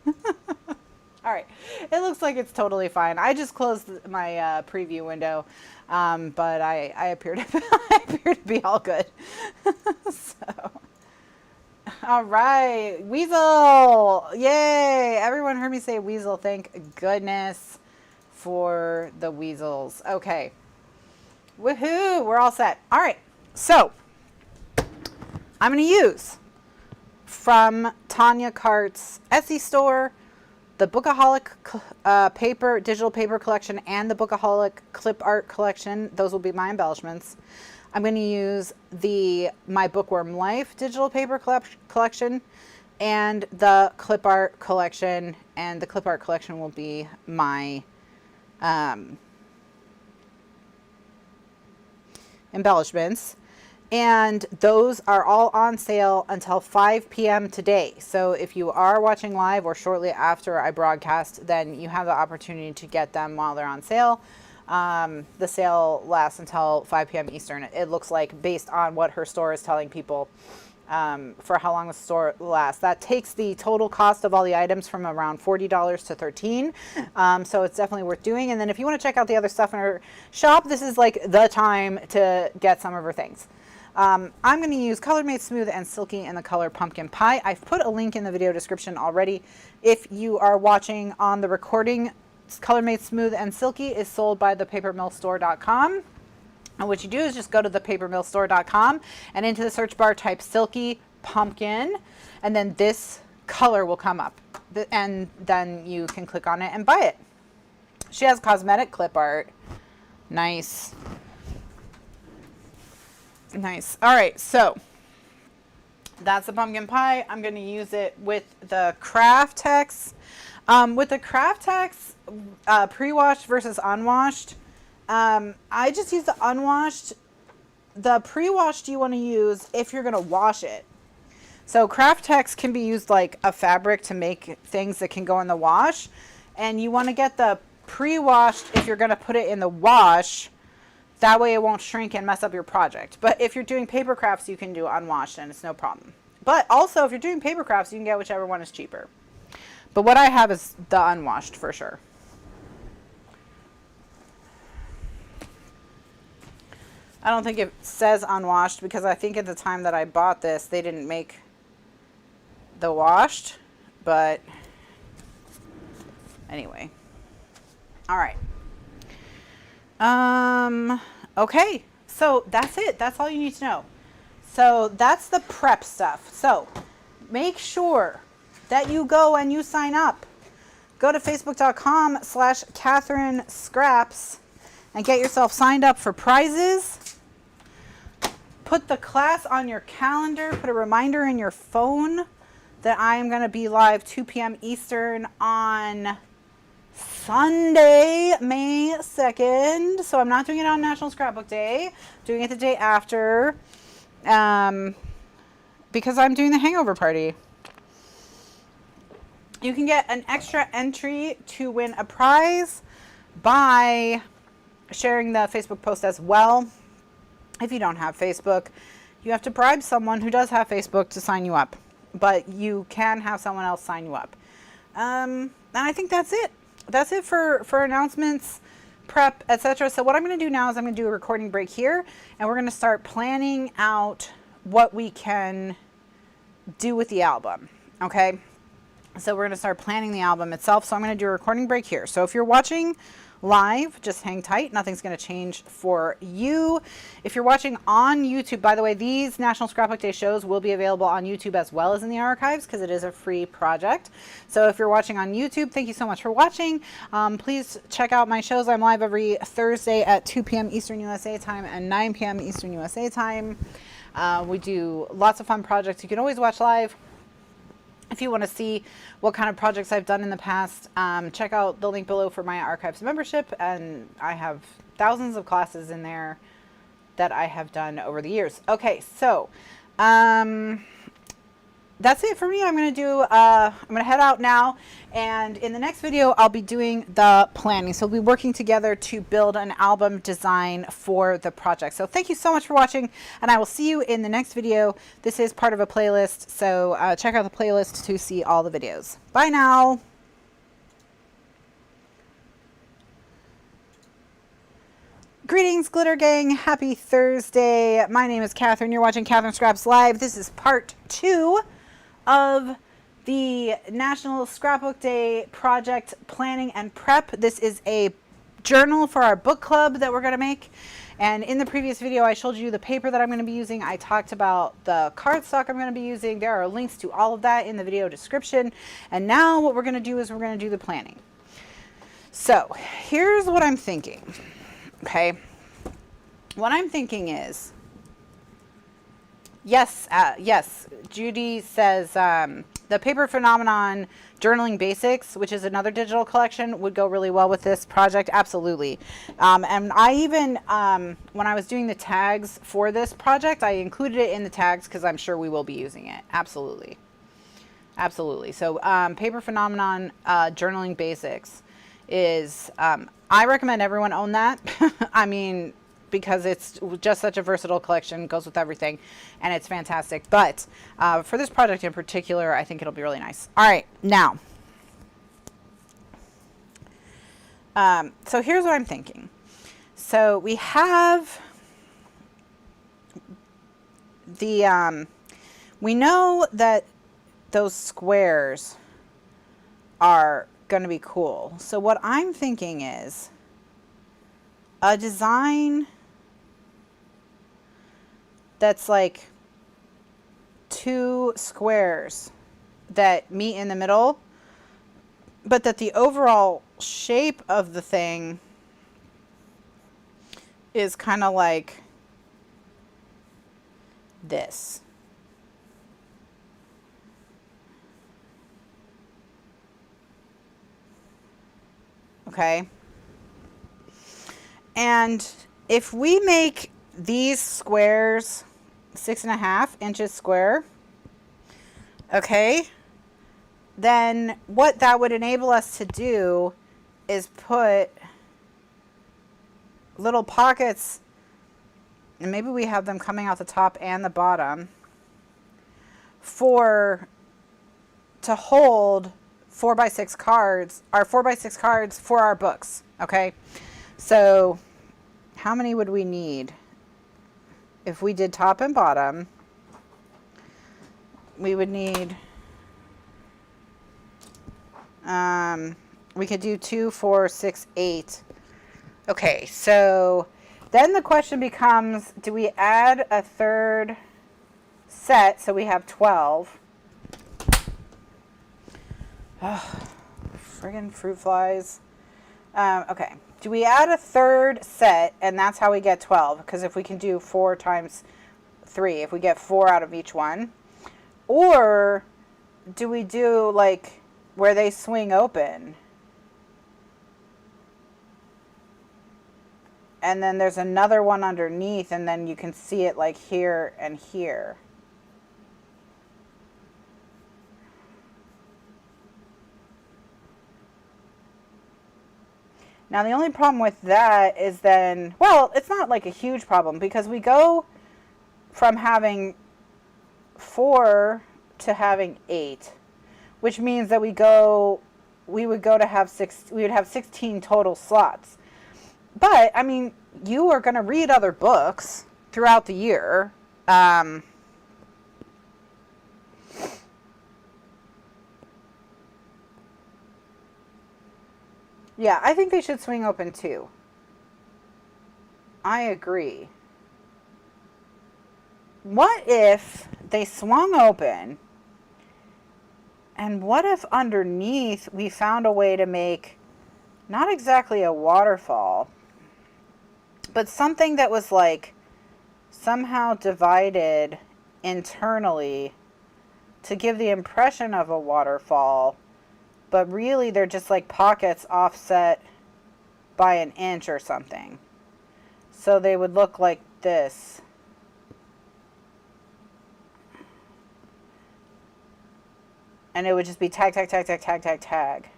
All right. It looks like it's totally fine. I just closed my preview window, but I appear to be all good. So, all right. Weasel. Yay. Everyone heard me say weasel. Thank goodness for the weasels. Okay. Woohoo. We're all set. All right. So, I'm going to use from Tanya Cart's Etsy store, the Bookaholic digital paper collection, and the Bookaholic clip art collection. Those will be my embellishments. I'm going to use the My Bookworm Life digital paper collection and the clip art collection. And the clip art collection will be my embellishments. And those are all on sale until 5 p.m. today. So if you are watching live or shortly after I broadcast, then you have the opportunity to get them while they're on sale. The sale lasts until 5 p.m. Eastern. It looks like, based on what her store is telling people, for how long the store lasts. That takes the total cost of all the items from around $40 to $13. So it's definitely worth doing. And then if you want to check out the other stuff in her shop, this is like the time to get some of her things. I'm going to use ColorMates Smooth and Silky in the color Pumpkin Pie. I've put a link in the video description already. If you are watching on the recording, ColorMates Smooth and Silky is sold by thepapermillstore.com. And what you do is just go to thepapermillstore.com and into the search bar type Silky Pumpkin, and then this color will come up. And then you can click on it and buy it. She has cosmetic clip art. Nice. Nice. All right, so that's the pumpkin pie. I'm going to use it with the Craft Text. With the Craft Text, pre-washed versus unwashed, I just use the unwashed. The pre-washed you want to use if you're going to wash it. So Craft Text can be used like a fabric to make things that can go in the wash. And you want to get the pre-washed if you're going to put it in the wash. That way it won't shrink and mess up your project. But if you're doing paper crafts, you can do unwashed and it's no problem. But also, if you're doing paper crafts, you can get whichever one is cheaper. But what I have is the unwashed for sure. I don't think it says unwashed because I think at the time that I bought this, they didn't make the washed. But anyway. All right. Okay. So that's it. That's all you need to know. So that's the prep stuff. So make sure that you go and you sign up. Go to facebook.com/Kathryn Scraps and get yourself signed up for prizes. Put the class on your calendar. Put a reminder in your phone that I am going to be live 2 p.m. Eastern on Sunday, May 2nd. So I'm not doing it on National Scrapbook Day. I'm doing it the day after because I'm doing the hangover party. You can get an extra entry to win a prize by sharing the Facebook post as well. If you don't have Facebook, you have to bribe someone who does have Facebook to sign you up. But you can have someone else sign you up. And I think that's it. That's it for announcements, prep, etc. So what I'm going to do now is I'm going to do a recording break here. And we're going to start planning out what we can do with the album. Okay? So we're going to start planning the album itself. So I'm going to do a recording break here. So if you're watching live, just hang tight. Nothing's going to change for you. If you're watching on YouTube, by the way, these National Scrapbook Day shows will be available on YouTube as well as in the archives because it is a free project. So if you're watching on YouTube, thank you so much for watching. Please check out my shows. I'm live every Thursday at 2 p.m. Eastern USA time and 9 p.m. Eastern USA time. We do lots of fun projects. You can always watch live. If you want to see what kind of projects I've done in the past, check out the link below for my archives membership. And I have thousands of classes in there that I have done over the years. Okay, so that's it for me. I'm going to head out now. And in the next video, I'll be doing the planning. So we'll be working together to build an album design for the project. So thank you so much for watching, and I will see you in the next video. This is part of a playlist, so check out the playlist to see all the videos. Bye now. Greetings, Glitter Gang. Happy Thursday. My name is Kathryn. You're watching Kathryn Scraps Live. This is part 2 of the National Scrapbook Day project planning and prep. This is a journal for our book club that we're going to make. And in the previous video, I showed you the paper that I'm going to be using. I talked about the cardstock I'm going to be using. There are links to all of that in the video description. And now what we're going to do is we're going to do the planning. So here's what I'm thinking. Okay. What I'm thinking is, yes, Judy says the Paper Phenomenon Journaling Basics, which is another digital collection, would go really well with this project. Absolutely. And I even, when I was doing the tags for this project, I included it in the tags because I'm sure we will be using it. Absolutely. Absolutely. So Paper Phenomenon Journaling Basics is, I recommend everyone own that. I mean, because it's just such a versatile collection, goes with everything, and it's fantastic. But for this project in particular, I think it'll be really nice. All right, now, so here's what I'm thinking. So we have the, we know that those squares are going to be cool. So what I'm thinking is a design that's like 2 squares that meet in the middle, but that the overall shape of the thing is kind of like this. Okay. And if we make these squares 6.5 inches square, okay, then what that would enable us to do is put little pockets and maybe we have them coming out the top and the bottom to hold 4x6 cards, our 4x6 cards for our books. Okay, so how many would we need if we did top and bottom? We would need, we could do 2, 4, 6, 8. Okay, so then the question becomes, do we add a third set so we have 12? Oh, friggin' fruit flies. Okay, do we add a third set and that's how we get 12? Because if we can do 4 times 3, if we get 4 out of each one. Or do we do like where they swing open? And then there's another one underneath, and then you can see it like here and here. Now the only problem with that is then, well, it's not like a huge problem because we go from having 4 to having 8, which means that we would go to have 6, we would have 16 total slots. But I mean, you are going to read other books throughout the year. Yeah, I think they should swing open too. I agree. What if they swung open, and what if underneath we found a way to make not exactly a waterfall, but something that was like somehow divided internally to give the impression of a waterfall, but really they're just like pockets offset by an inch or something. So they would look like this. And it would just be tag, tag, tag, tag, tag, tag, tag.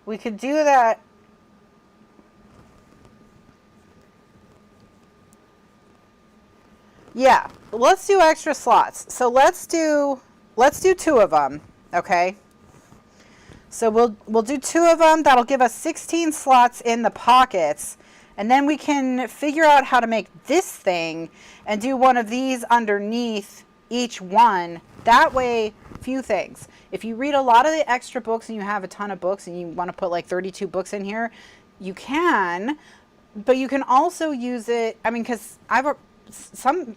We could do that. Yeah, let's do extra slots. So let's do 2 of them, okay? So we'll do 2 of them. That'll give us 16 slots in the pockets. And then we can figure out how to make this thing and do one of these underneath each one. That way, few things. If you read a lot of the extra books and you have a ton of books and you want to put like 32 books in here, you can, but you can also use it. I mean, because some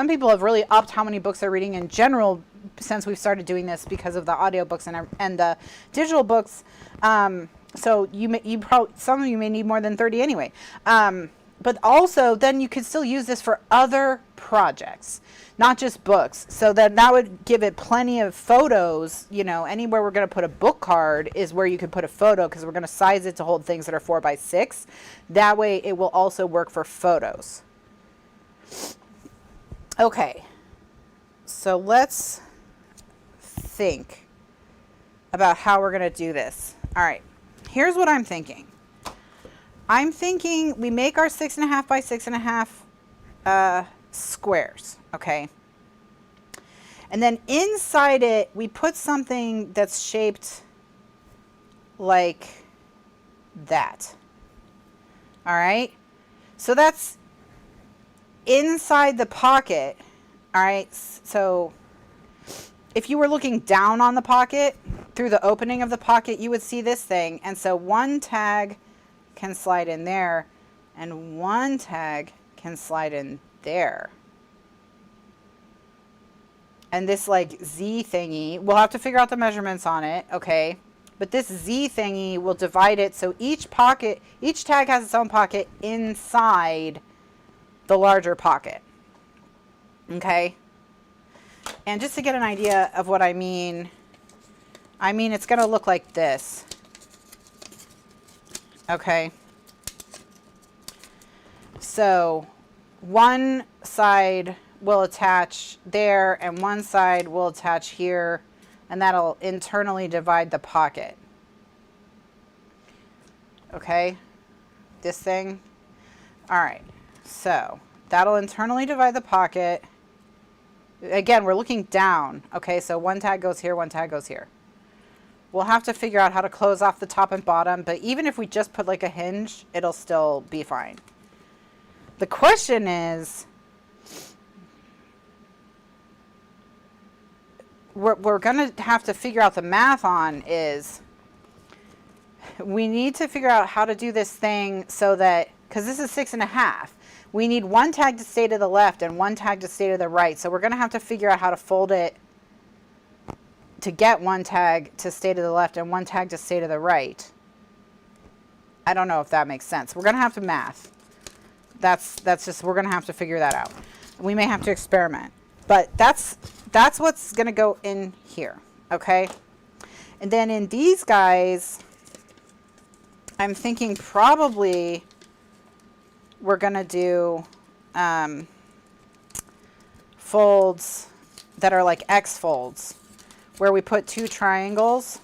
people have really upped how many books they're reading in general since we've started doing this because of the audiobooks and the digital books. So you probably, some of you may need more than 30 anyway. But also then you could still use this for other projects, not just books. So that would give it plenty of photos. You know, anywhere we're going to put a book card is where you could put a photo, because we're going to size it to hold things that are 4x6. That way it will also work for photos. Okay, so let's think about how we're going to do this. All right, here's what I'm thinking. I'm thinking we make our 6.5 by 6.5 squares, okay? And then inside it, we put something that's shaped like that. All right? So that's inside the pocket. All right? So if you were looking down on the pocket, through the opening of the pocket, you would see this thing. And so one tag can slide in there, and one tag can slide in there. And this like Z thingy, we'll have to figure out the measurements on it, okay? But this Z thingy will divide it so each pocket, each tag has its own pocket inside the larger pocket, okay? And just to get an idea of what I mean it's going to look like this. Okay. So one side will attach there and one side will attach here, and that'll internally divide the pocket. okay? This thing. All right, so that'll internally divide the pocket. Again, we're looking down, okay? So one tag goes here, one tag goes here. We'll have to figure out how to close off the top and bottom, but even if we just put like a hinge, it'll still be fine. The question is, we're going to have to figure out the math on is, we need to figure out how to do this thing so that, because this is 6.5, we need one tag to stay to the left and one tag to stay to the right. So we're going to have to figure out how to fold it to get one tag to stay to the left and one tag to stay to the right. I don't know if that makes sense. We're going to have to math. That's just, we're going to have to figure that out. We may have to experiment, but that's what's going to go in here. Okay. And then in these guys, I'm thinking probably we're going to do folds that are like X folds, where we put 2 triangles.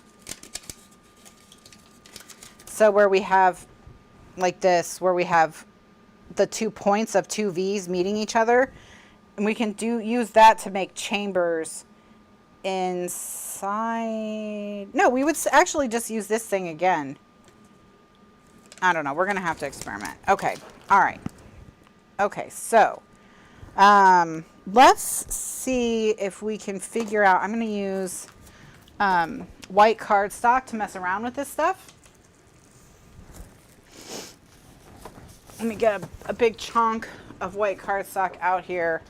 So where we have like this, where we have the 2 points of 2 V's meeting each other, and we can use that to make chambers inside. No, we would actually just use this thing again. I don't know. We're going to have to experiment. Okay. All right. Okay. So, let's see if we can figure out. I'm going to use white cardstock to mess around with this stuff. Let me get a big chunk of white cardstock out here.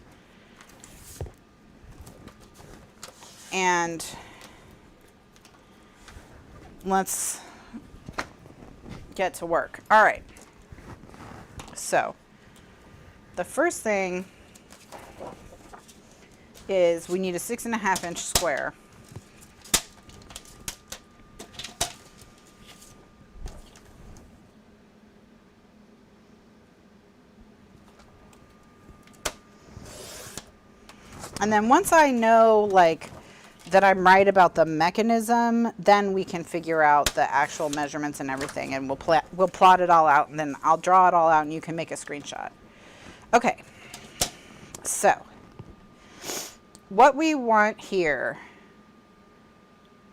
And let's get to work. All right. So the first thing is we need a 6.5-inch square. And then once I know like that I'm right about the mechanism, then we can figure out the actual measurements and everything, and we'll plot it all out, and then I'll draw it all out and you can make a screenshot. Okay, so what we want here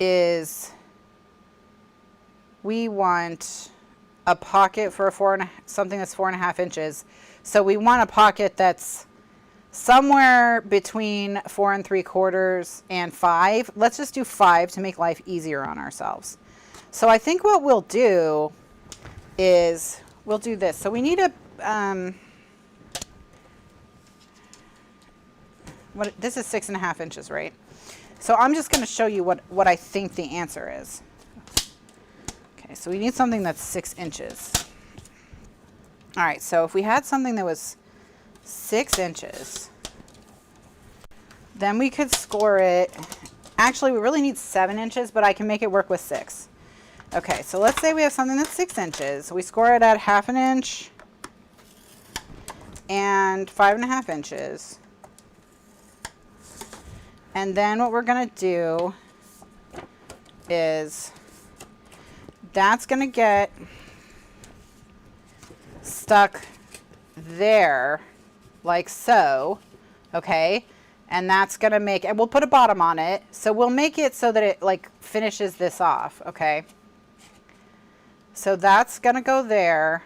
is we want a pocket for something that's 4.5 inches. So we want a pocket that's somewhere between 4 3/4 and 5. Let's just do 5 to make life easier on ourselves. So I think what we'll do is we'll do this. So we need a, this is 6.5 inches, right? So I'm just going to show you what I think the answer is. Okay, so we need something that's 6 inches. All right, so if we had something that was 6 inches, then we could score it. Actually, we really need 7 inches, but I can make it work with 6. Okay, so let's say we have something that's 6 inches. We score it at 1/2 inch and 5.5 inches. And then what we're going to do is that's going to get stuck there like so, okay? And that's going to make, and we'll put a bottom on it. So we'll make it so that it like finishes this off, okay? So that's going to go there.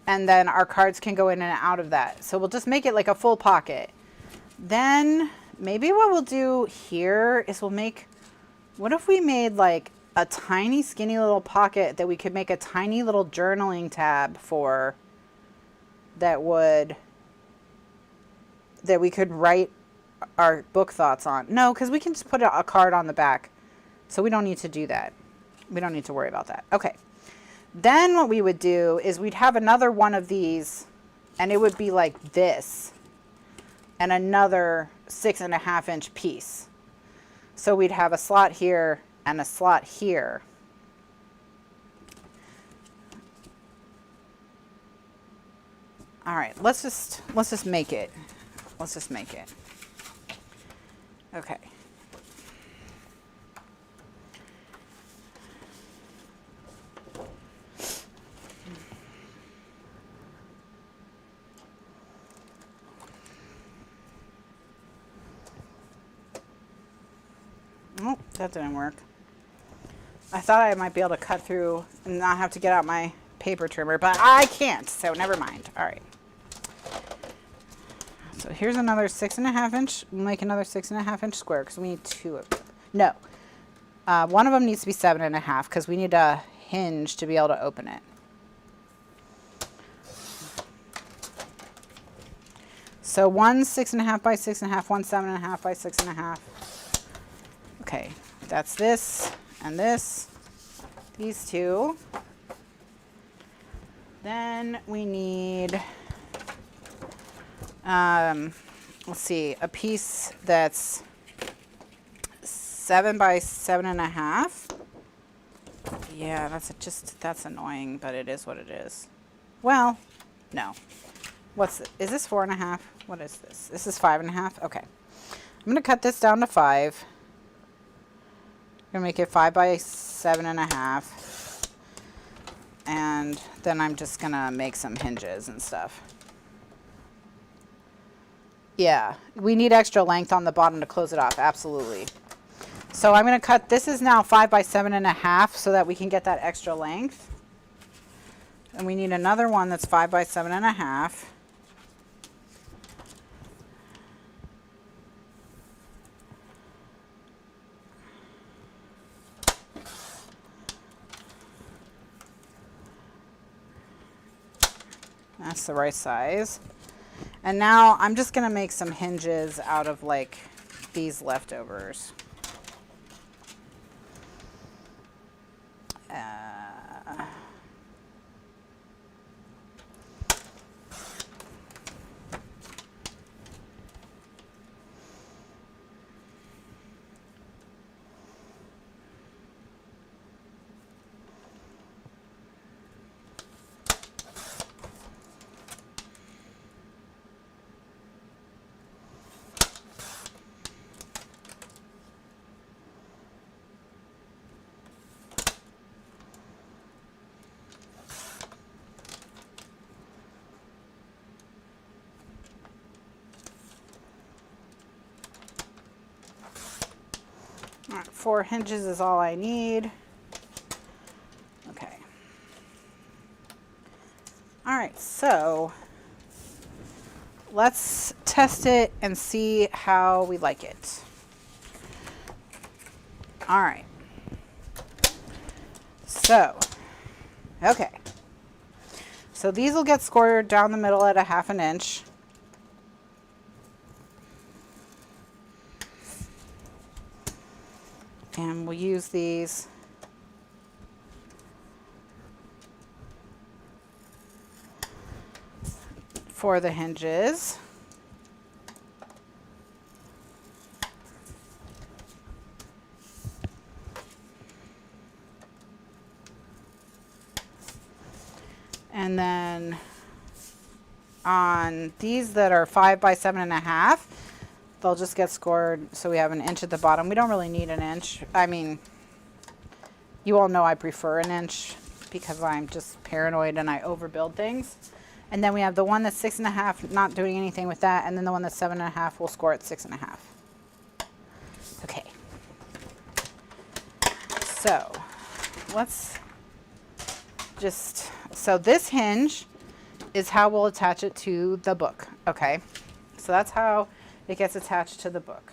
And then our cards can go in and out of that. So we'll just make it like a full pocket. Then maybe what we'll do here is we'll make, what if we made like a tiny skinny little pocket that we could make a tiny little journaling tab for, that we could write our book thoughts on. No, because we can just put a card on the back. So we don't need to do that. We don't need to worry about that. Okay. Then what we would do is we'd have another one of these, and it would be like this, and another 6.5 inch piece. So we'd have a slot here and a slot here. All right, let's just make it. Let's just make it. Okay. that didn't work. I thought I might be able to cut through and not have to get out my paper trimmer, but I can't, so never mind. All right. So here's another 6.5 inch. We'll make another 6.5 inch square because we need 2 of them. No, one of them needs to be 7.5 because we need a hinge to be able to open it. So one's 6.5 by 6.5, one's 7.5 by 6.5. Okay, that's this and this, these two. Then we need, let's see, a piece that's 7 by 7.5. Yeah, that's annoying, but it is what it is. Well, no. Is this 4.5? What is this? This is 5.5. Okay. I'm going to cut this down to 5. I'm going to make it 5 by 7.5. And then I'm just going to make some hinges and stuff. Yeah, we need extra length on the bottom to close it off. Absolutely. So I'm going to cut, this is now 5 by 7.5 so that we can get that extra length. And we need another one that's 5 by 7.5. That's the right size. And now I'm just going to make some hinges out of like these leftovers. All right, 4 hinges is all I need. Okay. All right, so let's test it and see how we like it. All right. So, okay. So these will get scored down the middle at a 1/2 inch. And we'll use these for the hinges. And then on these that are 5 by 7.5, they'll just get scored so we have 1 inch at the bottom. We don't really need 1 inch. I mean, you all know I prefer 1 inch because I'm just paranoid and I overbuild things. And then we have the one that's 6.5, not doing anything with that. And then the one that's 7.5, we'll score at 6.5. Okay. So let's just, so this hinge is how we'll attach it to the book. Okay. So that's how it gets attached to the book.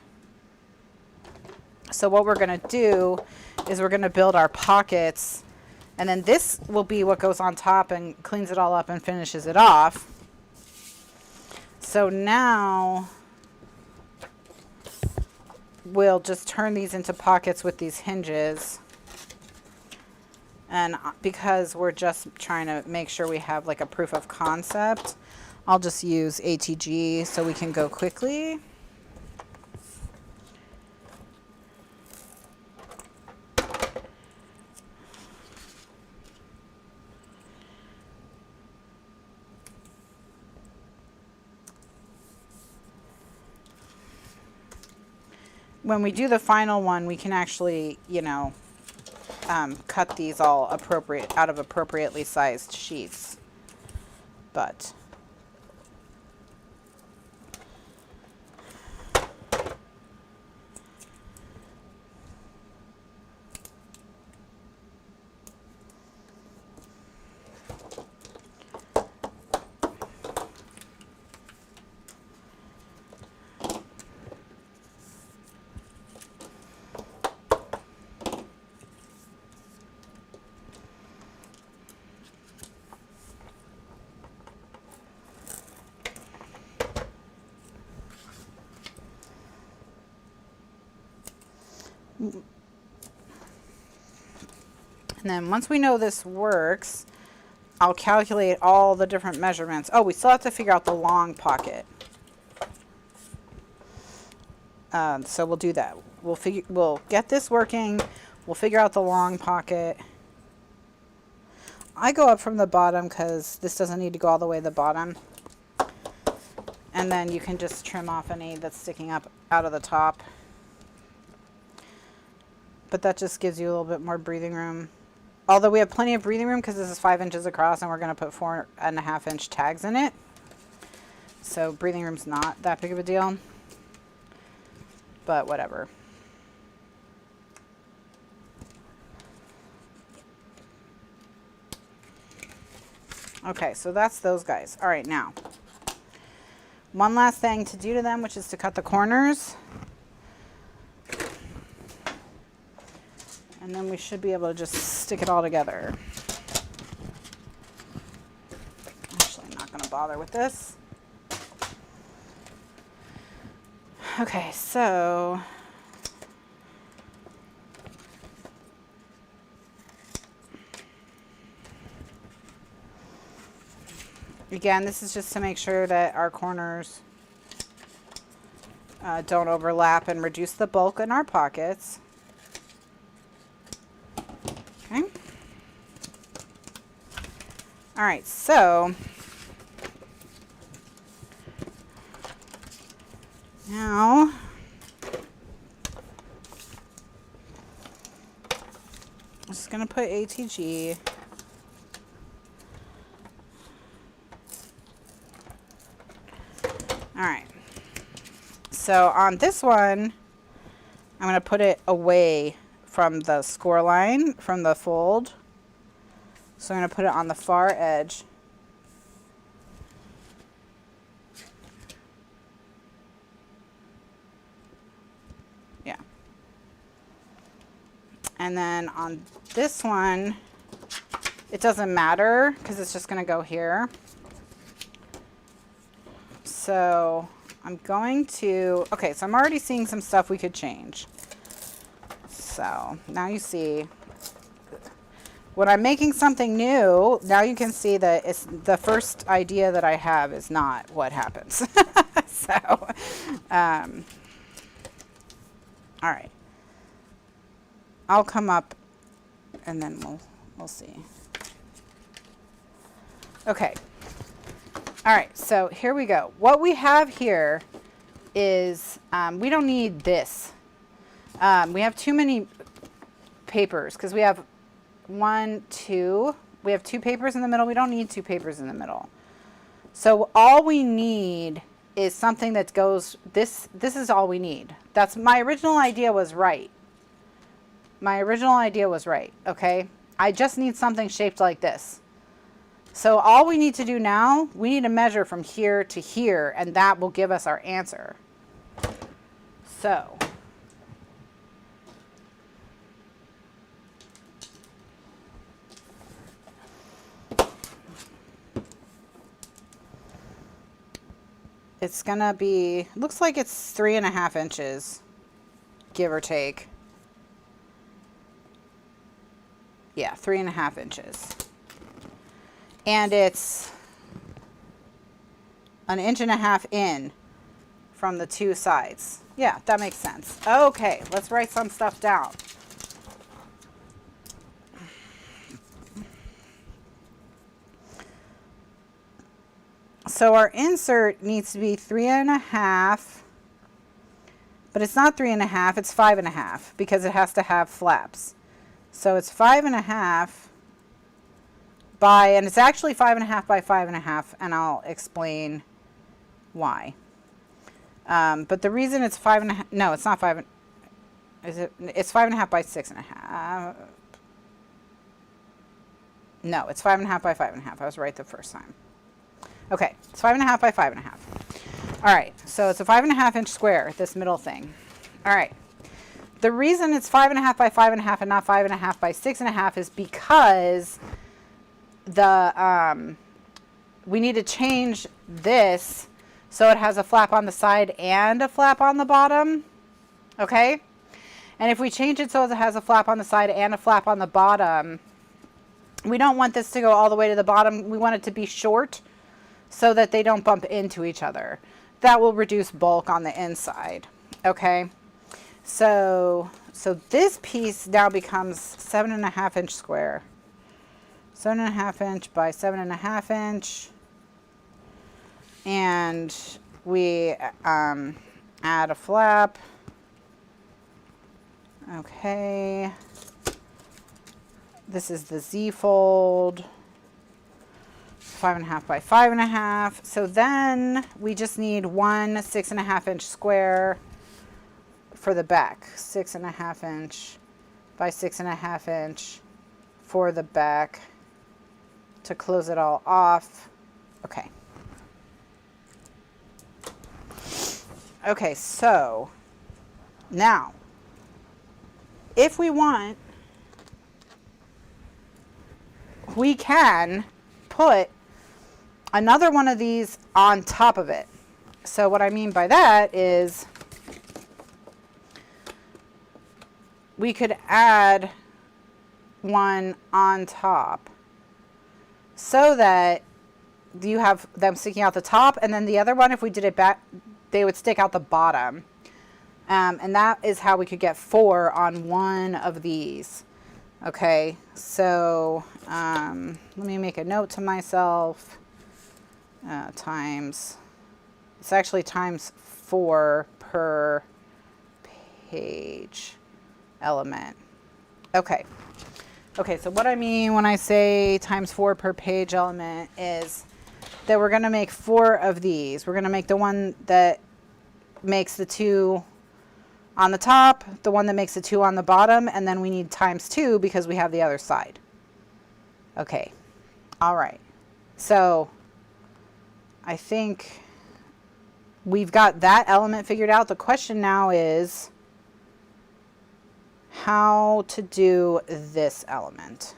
So what we're going to do is we're going to build our pockets, and then this will be what goes on top and cleans it all up and finishes it off. So now we'll just turn these into pockets with these hinges. And because we're just trying to make sure we have like a proof of concept, I'll just use ATG so we can go quickly. When we do the final one, we can actually, you know, cut these all out of appropriately sized sheets. But And then once we know this works, I'll calculate all the different measurements. Oh, we still have to figure out the long pocket. So we'll do that. We'll get this working. We'll figure out the long pocket. I go up from the bottom because this doesn't need to go all the way to the bottom. And then you can just trim off any that's sticking up out of the top. But that just gives you a little bit more breathing room. Although we have plenty of breathing room because this is 5 inches across and we're going to put 4.5-inch tags in it. So breathing room's not that big of a deal. But whatever. Okay, so that's those guys. All right, now, one last thing to do to them, which is to cut the corners. And then we should be able to just stick it all together. Actually, I'm not going to bother with this. Okay, so again, this is just to make sure that our corners don't overlap and reduce the bulk in our pockets. Okay. All right, so now I'm just going to put ATG. All right. So on this one, I'm going to put it away from the score line, from the fold. So I'm going to put it on the far edge. Yeah. And then on this one, it doesn't matter because it's just going to go here. So I'm going to, okay, so I'm already seeing some stuff we could change. So now you see, when I'm making something new, now you can see that it's the first idea that I have is not what happens. So, all right. I'll come up and then we'll see. Okay. All right, so here we go. What we have here is, we don't need this. We have too many papers because we have we have 2 papers in the middle. We don't need 2 papers in the middle. So all we need is something that goes, this is all we need. That's my original idea was right. My original idea was right, okay? I just need something shaped like this. So all we need to do now, we need to measure from here to here, and that will give us our answer. So it's gonna be, looks like it's 3.5 inches, give or take. Yeah, 3.5 inches. And it's 1.5 inches in from the 2 sides. Yeah, that makes sense. Okay, let's write some stuff down. So our insert needs to be 3.5, but it's not 3.5, it's 5.5 because it has to have flaps. So it's 5.5 by, and it's actually 5.5 by 5.5, and I'll explain why. But the reason it's 5.5, no, it's not 5, is it? It's 5.5 by 6.5. No, it's 5.5 by 5.5. I was right the first time. Okay, it's 5.5 by 5.5. All right, so it's a 5.5-inch square, this middle thing. All right. The reason it's 5.5 by 5.5 and not 5.5 by 6.5 is because we need to change this so it has a flap on the side and a flap on the bottom. Okay? And if we change it so it has a flap on the side and a flap on the bottom, we don't want this to go all the way to the bottom. We want it to be short so that they don't bump into each other. That will reduce bulk on the inside. Okay. So this piece now becomes 7.5 inch square. 7.5 inch by 7.5 inch. And we add a flap. Okay. This is the Z fold. 5.5 by 5.5. So then we just need one 6.5 inch square for the back. 6.5 inch by 6.5 inch for the back to close it all off. Okay. Okay, so now if we want, we can put another one of these on top of it. So what I mean by that is we could add one on top so that you have them sticking out the top, and then the other one, if we did it back, they would stick out the bottom. And that is how we could get 4 on one of these. Okay, so let me make a note to myself. Times, it's actually times 4 per page element. Okay. Okay, so what I mean when I say times 4 per page element is that we're going to make 4 of these. We're going to make the one that makes the 2 on the top, the one that makes the 2 on the bottom, and then we need times 2 because we have the other side. Okay. All right. So I think we've got that element figured out. The question now is how to do this element.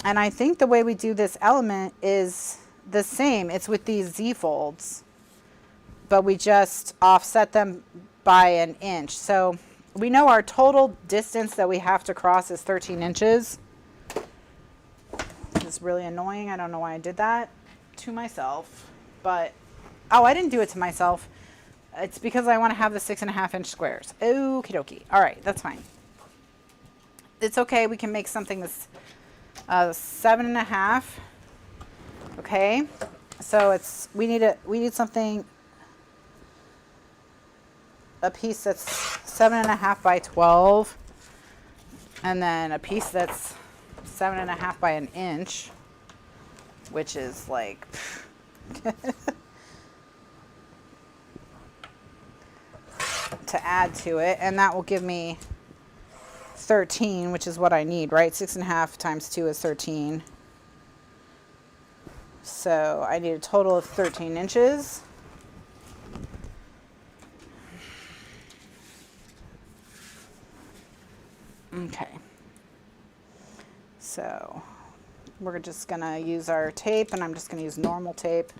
And I think the way we do this element is the same. It's with these Z folds, but we just offset them by an inch. So we know our total distance that we have to cross is 13 inches. This is really annoying. I don't know why I did that to myself, but oh, I didn't do it to myself. It's because I want to have the 6.5 inch squares. Okie dokie. All right, that's fine. It's okay. We can make something that's 7.5. Okay, so it's we need something, a piece that's 7.5 by 12, and then a piece that's 7.5 by an inch, which is like to add to it, and that will give me 13, which is what I need, right? 6.5 times 2 is 13. So I need a total of 13 inches. Okay. So we're just gonna use our tape, and I'm just gonna use normal tape.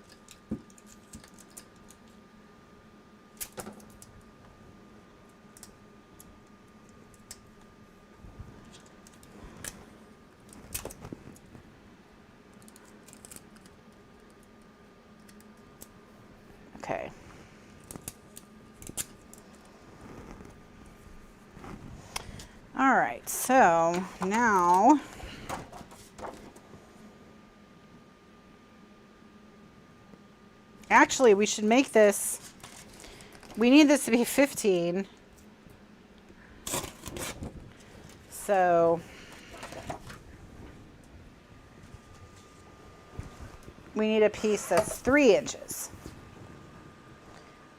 Okay. All right, so now actually we should make this, we need this to be 15. So we need a piece that's 3 inches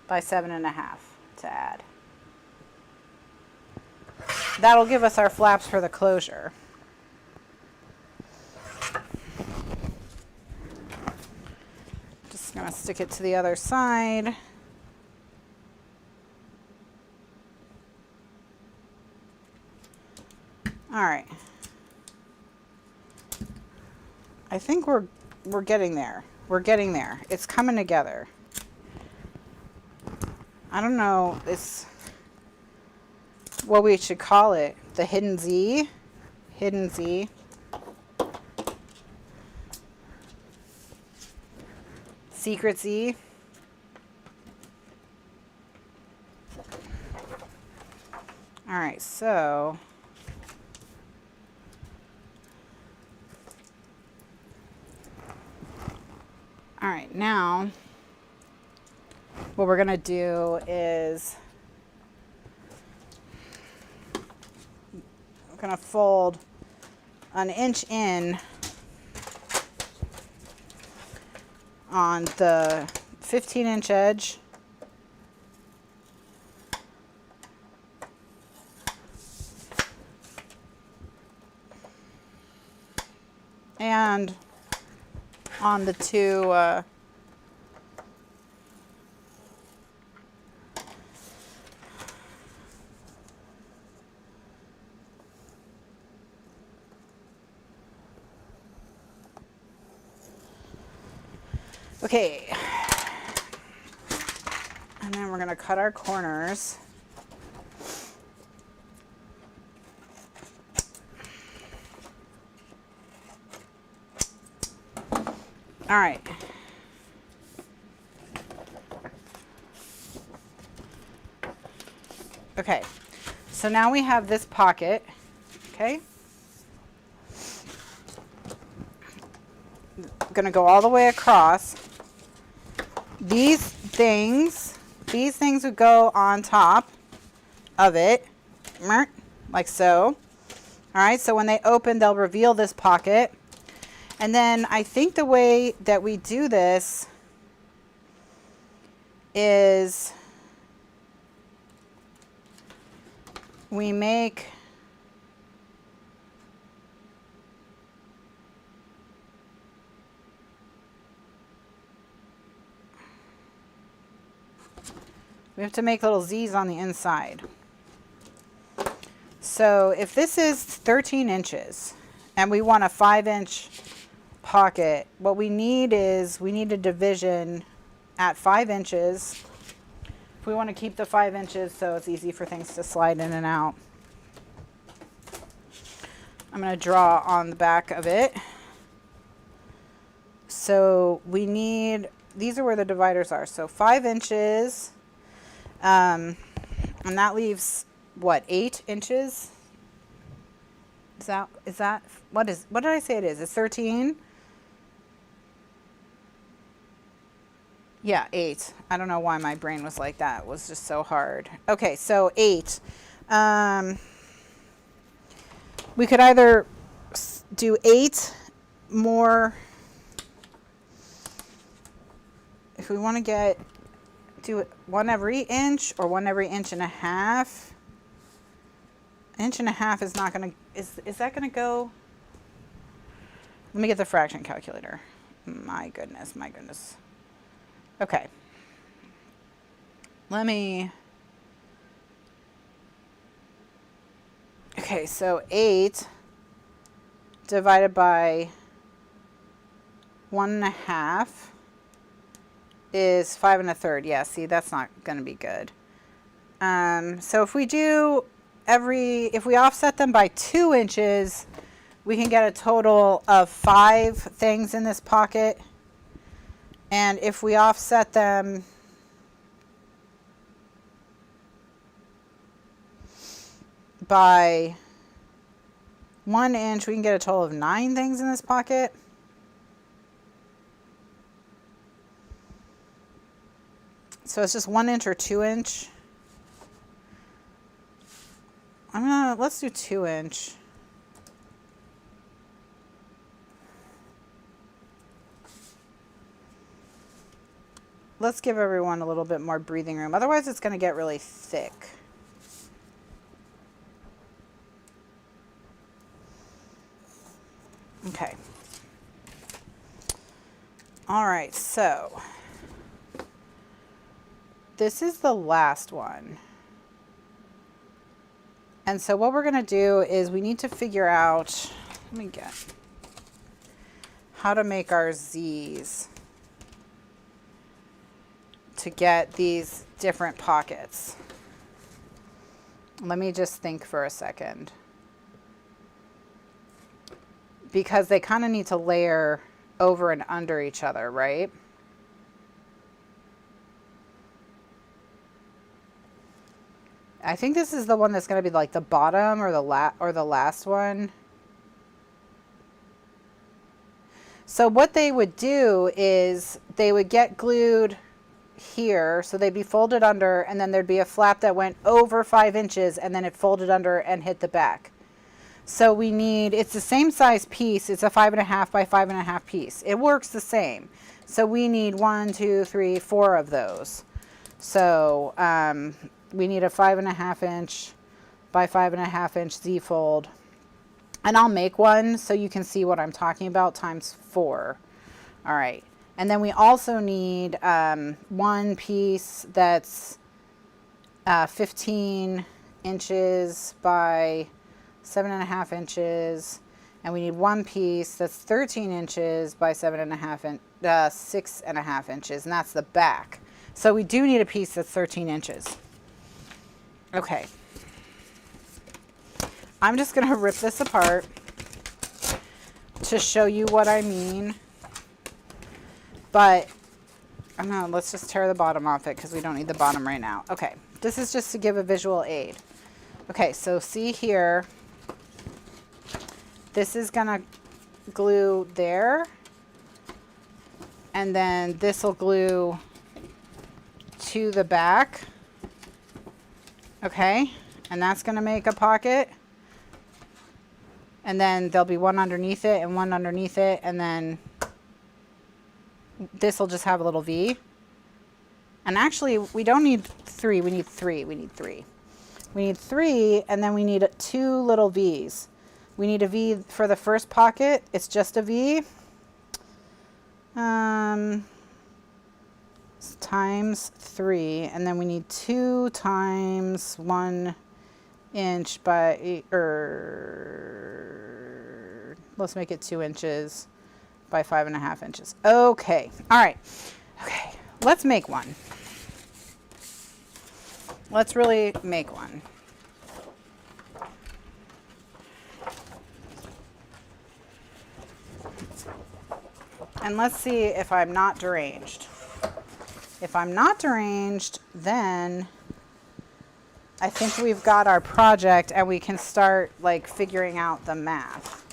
by 7.5 to add. That'll give us our flaps for the closure. Just gonna stick it to the other side. All right. I think we're getting there. We're getting there. It's coming together. I don't know. what we should call it. The hidden Z. Hidden Z. Secret Z. All right, so all right, now what we're gonna do is we're gonna fold an inch in on the 15-inch edge. And on the two okay, and then we're going to cut our corners. All right. Okay, so now we have this pocket, okay? I'm gonna go all the way across. These things would go on top of it, like so. All right, so when they open, they'll reveal this pocket. And then I think the way that we do this is we make we have to make little Z's on the inside. So if this is 13 inches and we want a 5-inch pocket, what we need is we need a division at 5 inches. If we want to keep the 5 inches so it's easy for things to slide in and out. I'm going to draw on the back of it. So we need, these are where the dividers are. So 5 inches, and that leaves what, 8 inches? Is that, what did I say it is? It's 13? Yeah, 8. I don't know why my brain was like that. It was just so hard. Okay, so 8. We could either do 8 more, if we want to do it 1 every inch or 1 every inch and a half. An inch and a half is not going to, is that going to go? Let me get the fraction calculator. My goodness, my goodness. Okay. Okay, so 8 divided by 1 1/2 is 5 1/3. Yeah, see, that's not going to be good. So if we do if we offset them by 2 inches, we can get a total of 5 things in this pocket. And if we offset them by 1 inch, we can get a total of 9 things in this pocket. So it's just 1 inch or 2 inch. Let's do 2 inch. Let's give everyone a little bit more breathing room. Otherwise, it's going to get really thick. Okay. All right, so this is the last one. And so what we're going to do is we need to figure out, let me get, how to make our Z's to get these different pockets. Let me just think for a second. Because they kind of need to layer over and under each other, right? I think this is the one that's going to be like the bottom or the last one. So what they would do is they would get glued here, so they'd be folded under, and then there'd be a flap that went over 5 inches, and then it folded under and hit the back. So we need, it's the same size piece, it's a 5.5 by 5.5 piece. It works the same. So we need 1, 2, 3, 4 of those. So we need a 5.5 inch by 5.5 inch Z fold. And I'll make one so you can see what I'm talking about, times 4. All right. And then we also need one piece that's 15 inches by 7.5 inches. And we need one piece that's 13 inches by 6.5 inches. And that's the back. So we do need a piece that's 13 inches. Okay. I'm just going to rip this apart to show you what I mean. But let's just tear the bottom off it because we don't need the bottom right now. Okay, this is just to give a visual aid. Okay, so see here, this is going to glue there. And then this will glue to the back. Okay, and that's going to make a pocket. And then there'll be one underneath it and one underneath it. And then this will just have a little V. And actually, we don't need 3. We need 3. We need 3. We need 3, and then we need 2 little V's. We need a V for the first pocket. It's just a V. Times 3. And then we need 2 times 1 inch by, let's make it 2 inches by 5.5 inches. Okay. All right. Okay. Let's make one. Let's really make one. And let's see if I'm not deranged. If I'm not deranged, then I think we've got our project and we can start like figuring out the math.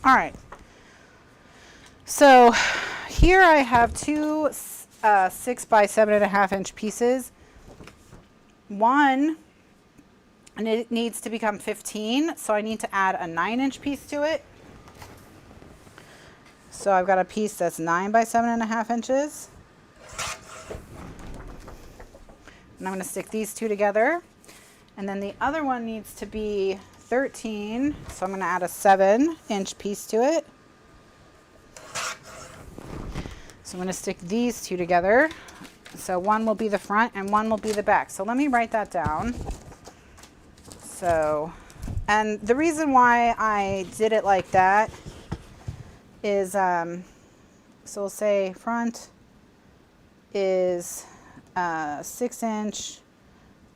All right, so here I have 2 6 by 7.5 inch pieces. One, and it needs to become 15, so I need to add a 9 inch piece to it. So I've got a piece that's 9 by 7.5 inches. And I'm going to stick these 2 together. And then the other one needs to be 13, so I'm going to add a 7 inch piece to it. So I'm going to stick these 2 together. So one will be the front and one will be the back. So let me write that down. So, and the reason why I did it like that is, so we'll say front is 6 inch,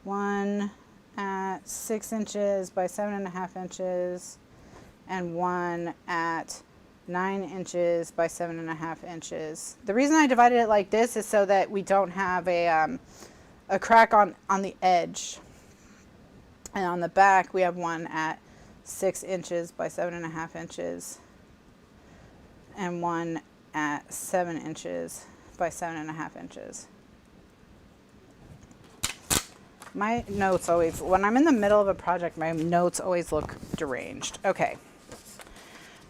one at 6 inches by 7.5 inches, and one at 9 inches by 7.5 inches. The reason I divided it like this is so that we don't have a crack on the edge. And on the back, we have one at 6 inches by 7.5 inches, and one at 7 inches by 7.5 inches. My notes always, when I'm in the middle of a project, my notes always look deranged. Okay.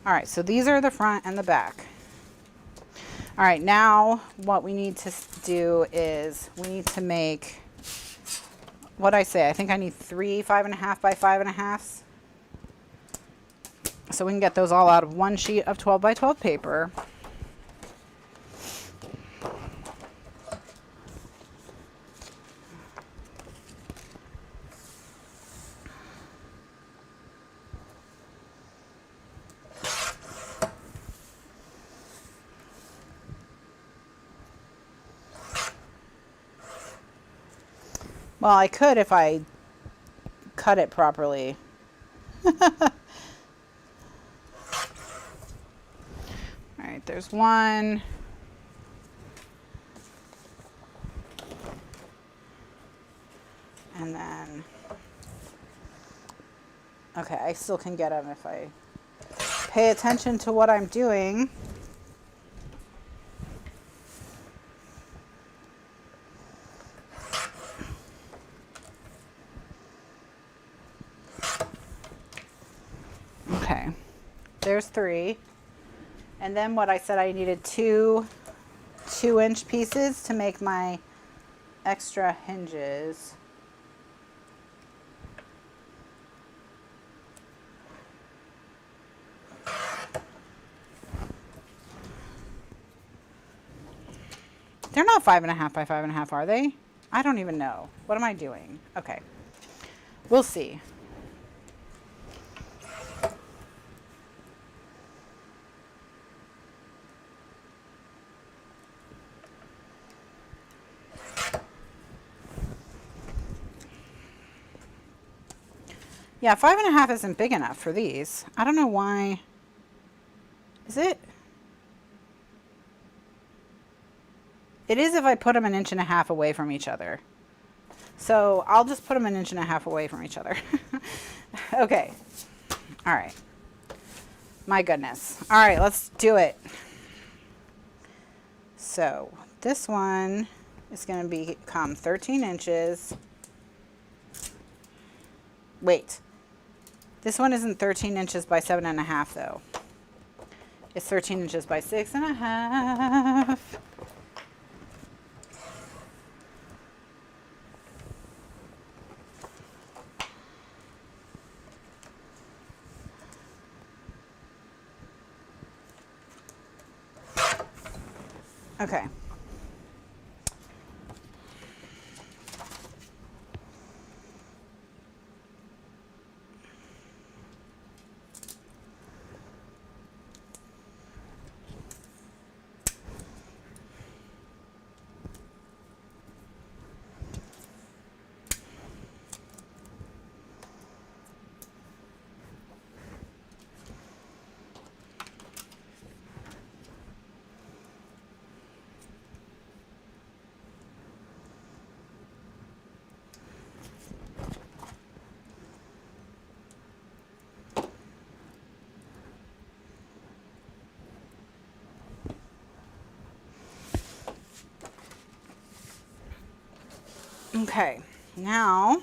All right, so these are the front and the back. All right, now what we need to do is we need to make what'd I say? I think I need 3 5.5 by 5.5s. So we can get those all out of one sheet of 12 by 12 paper. Well, I could if I cut it properly. All right, there's one. And then, okay, I still can get them if I pay attention to what I'm doing. Okay, there's 3. And then what I said, I needed 2 2-inch pieces to make my extra hinges. They're not 5.5 by 5.5, are they? I don't even know. What am I doing? Okay, we'll see. Yeah, 5.5 isn't big enough for these. I don't know why. Is it? It is if I put them 1.5 inches away from each other. So I'll just put them 1.5 inches away from each other. Okay. All right. My goodness. All right, let's do it. So this one is going to become 13 inches. Wait. This one isn't 13 inches by 7.5 though. It's 13 inches by 6.5. Okay. Okay, now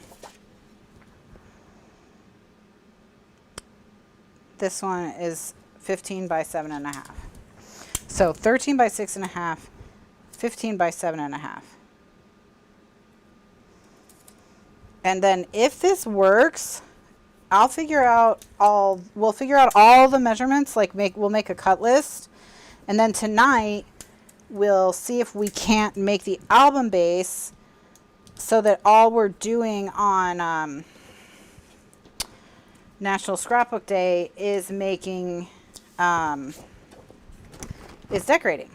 this one is 15 by 7.5. So 13 by 6.5, 15 by 7.5. And then if this works, we'll figure out all the measurements, we'll make a cut list. And then tonight we'll see if we can't make the album base so that all we're doing on National Scrapbook Day is making, is decorating.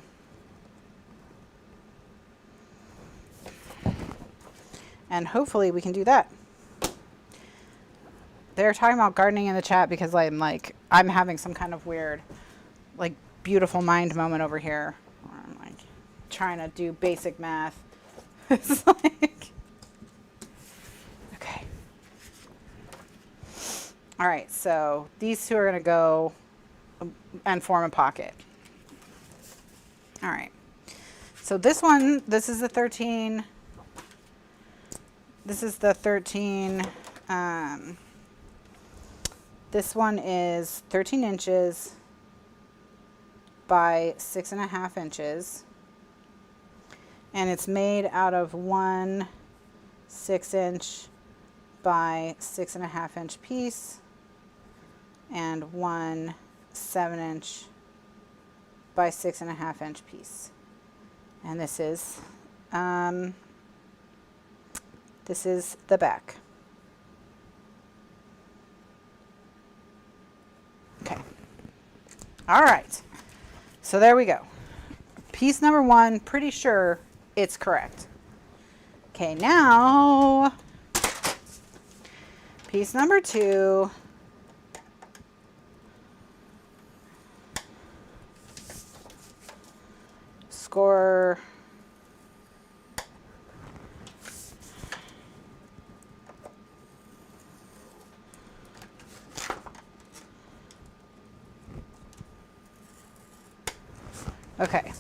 And hopefully we can do that. They're talking about gardening in the chat because I'm having some kind of weird, beautiful mind moment over here. Where I'm trying to do basic math. It's okay. All right, so these two are going to go and form a pocket. All right. So this is the 13. This is the 13. This one is 13 inches by 6.5 inches. And it's made out of one 6-inch by 6.5 inch piece and one 7-inch by 6.5 inch piece. And this is the back. Okay. All right. So there we go. Piece number 1, pretty sure it's correct. Okay, now piece number 2. Score. Okay.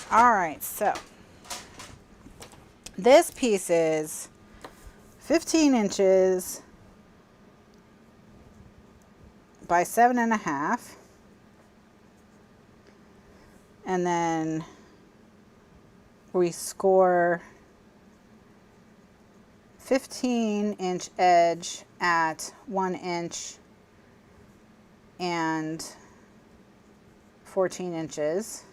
All right, so this piece is 15 inches by 7.5. And then we score 15-inch edge at 1 inch and 14 inches.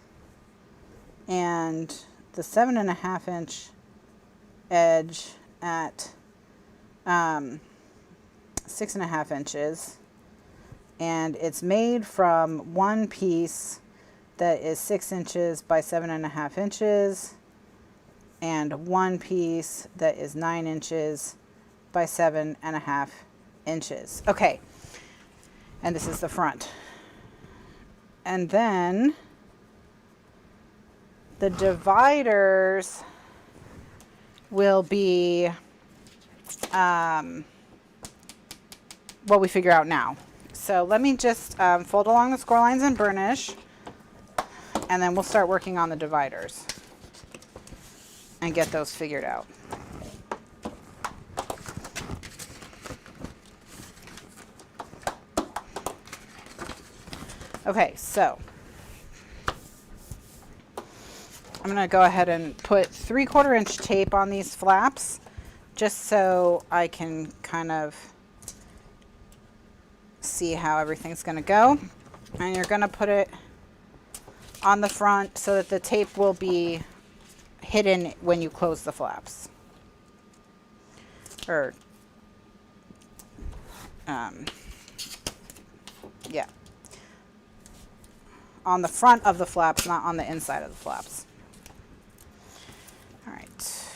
And the 7.5 inch edge at 6.5 inches. And it's made from one piece that is 6 inches by 7.5 inches and one piece that is 9 inches by 7.5 inches. Okay, and this is the front. And then the dividers will be what we figure out now. So let me just fold along the score lines and burnish, and then we'll start working on the dividers and get those figured out. Okay, so I'm going to go ahead and put 3/4 inch tape on these flaps just so I can kind of see how everything's going to go. And you're going to put it on the front so that the tape will be hidden when you close the flaps. Or, yeah. On the front of the flaps, not on the inside of the flaps. All right.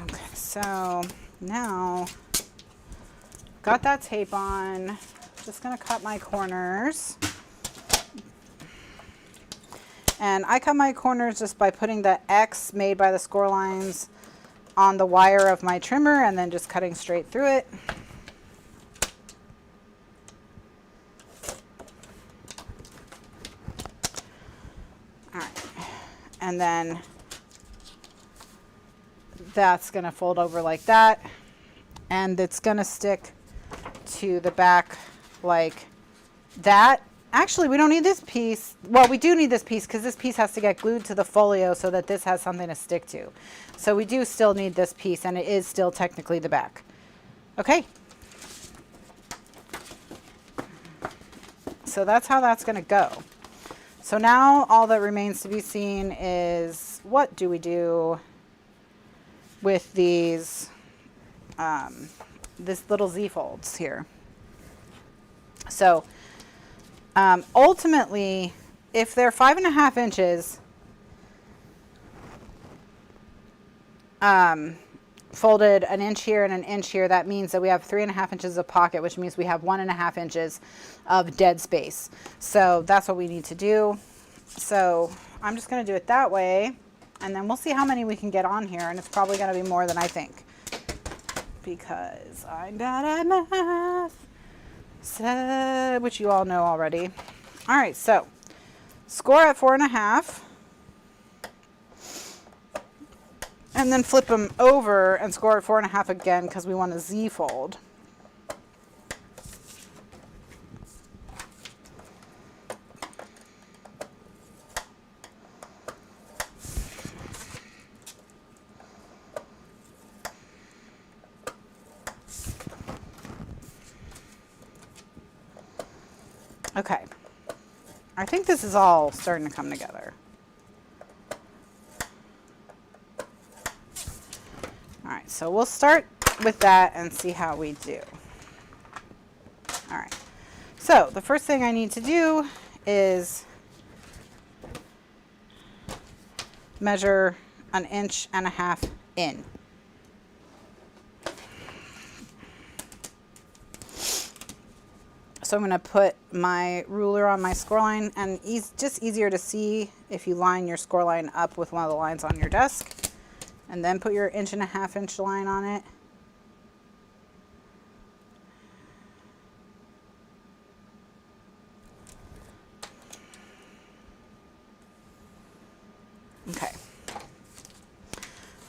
Okay, so now got that tape on. Just gonna cut my corners. And I cut my corners just by putting the X made by the score lines on the wire of my trimmer and then just cutting straight through it. All right. And then that's gonna fold over like that. And it's gonna stick to the back like that. Actually, we don't need this piece. Well, we do need this piece because this piece has to get glued to the folio so that this has something to stick to. So we do still need this piece, and it is still technically the back. Okay. So that's how that's going to go. So now all that remains to be seen is what do we do with these this little Z folds here. So ultimately, if they're 5.5 inches folded an inch here and an inch here, that means that we have 3.5 inches of pocket, which means we have 1.5 inches of dead space. So that's what we need to do. So I'm just going to do it that way, and then we'll see how many we can get on here, and it's probably going to be more than I think because I'm bad at math. So, which you all know already. All right, so score at 4.5, and then flip them over and score at 4.5 again because we want a Z fold. Okay. I think this is all starting to come together. All right, so we'll start with that and see how we do. All right, so the first thing I need to do is measure 1.5 inches in. So I'm going to put my ruler on my score line, and just easier to see if you line your score line up with one of the lines on your desk, and then put your 1.5 inch line on it. Okay.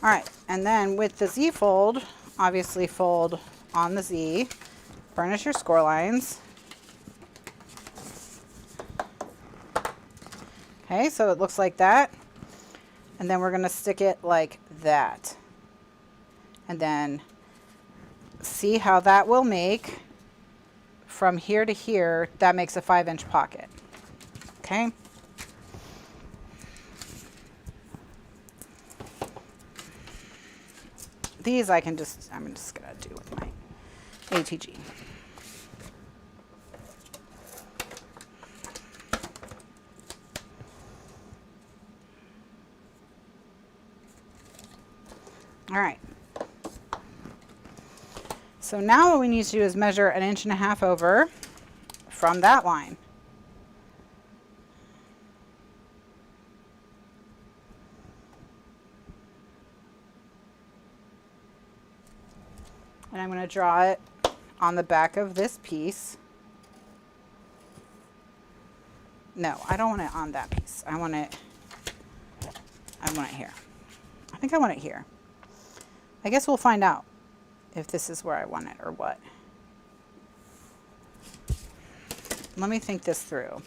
All right, and then with the Z fold, obviously fold on the Z, burnish your score lines. Okay, so it looks like that. And then we're going to stick it like that. And then see how that will make from here to here. That makes a 5-inch pocket. Okay. These I'm just going to do with my ATG. All right. So now what we need to do is measure 1.5 inches over from that line. And I'm going to draw it on the back of this piece. No, I don't want it on that piece. I want it here. I think I want it here. I guess we'll find out if this is where I want it or what. Let me think this through.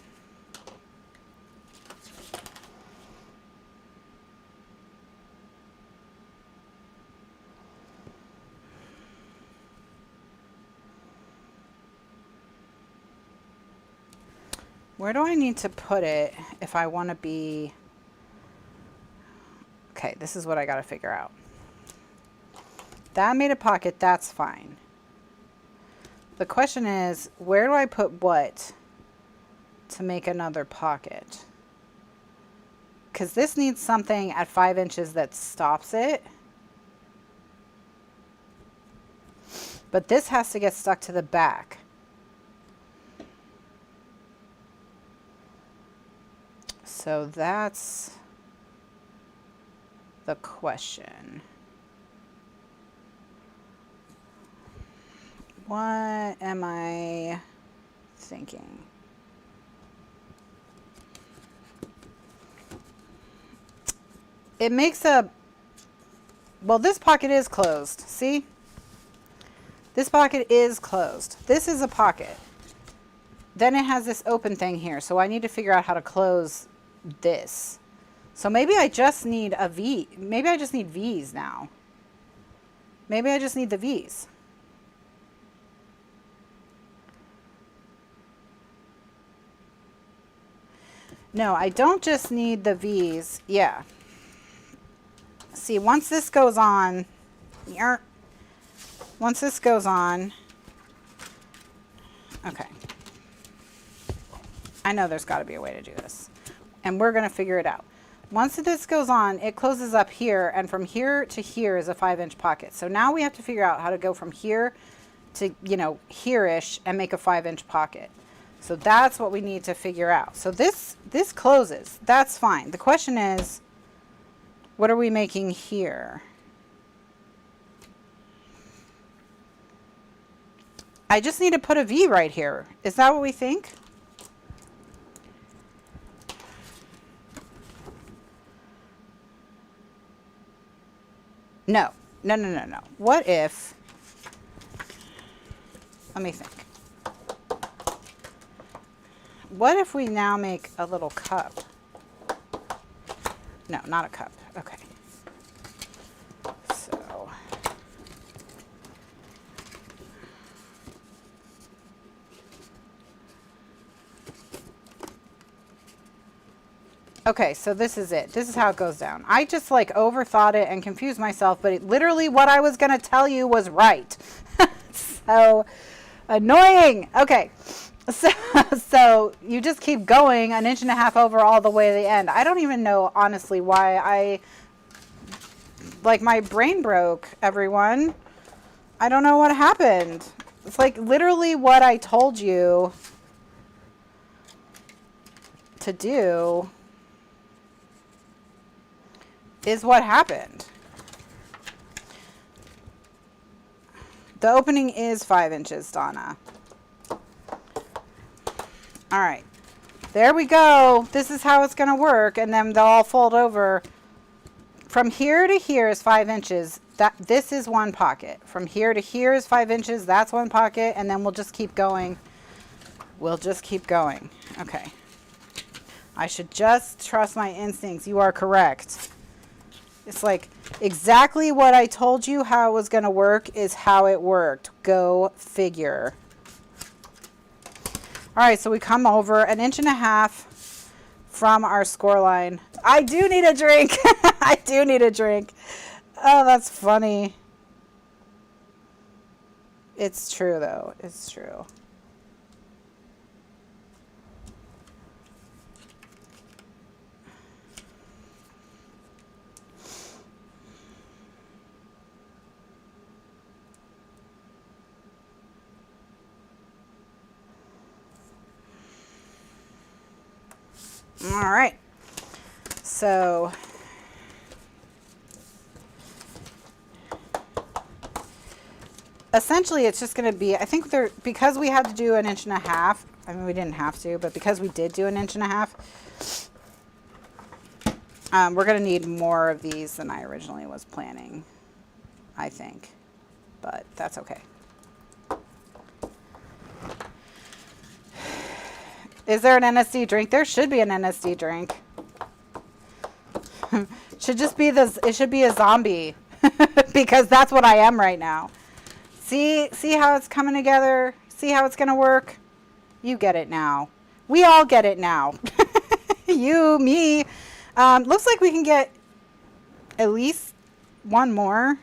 Where do I need to put it if I want to be... Okay, this is what I got to figure out. That made a pocket, that's fine. The question is, where do I put what to make another pocket? Because this needs something at 5 inches that stops it. But this has to get stuck to the back. So that's the question. What am I thinking? It makes a, well, this pocket is closed. See? This pocket is closed. This is a pocket. Then it has this open thing here. So I need to figure out how to close this. So maybe I just need a V. Maybe I just need V's now. Maybe I just need the V's. No, I don't just need the V's. Yeah. See, once this goes on, once this goes on, okay. I know there's got to be a way to do this. And we're going to figure it out. Once this goes on, it closes up here, and from here to here is a 5-inch pocket. So now we have to figure out how to go from here to, you know, here-ish and make a 5-inch pocket. So that's what we need to figure out. So this closes. That's fine. The question is, what are we making here? I just need to put a V right here. Is that what we think? No. No, no, no, no. What if, let me think. What if we now make a little cup? No, not a cup. Okay. So. Okay, so this is it. This is how it goes down. I just like overthought it and confused myself, but literally what I was going to tell you was right. So annoying. Okay. So you just keep going 1.5 inches over all the way to the end. I don't even know, honestly, why like my brain broke, everyone. I don't know what happened. It's like literally what I told you to do is what happened. The opening is 5 inches, Donna. All right, there we go. This is how it's going to work, and then they'll all fold over. From here to here is 5 inches. This is one pocket. From here to here is 5 inches. That's one pocket, and then we'll just keep going. We'll just keep going. Okay. I should just trust my instincts. You are correct. It's like exactly what I told you how it was going to work is how it worked. Go figure. All right, so we come over 1.5 inches from our score line. I do need a drink. I do need a drink. Oh, that's funny. It's true, though. It's true. All right, so essentially it's just going to be, I think because we had to do 1.5 inches, I mean, we didn't have to, but because we did do 1.5 inches, we're going to need more of these than I originally was planning, I think, but that's okay. Is there an NSD drink? There should be an NSD drink. Should just be this. It should be a zombie because that's what I am right now. See how it's coming together? See how it's going to work? You get it now. We all get it now. You, me. Looks like we can get at least one more.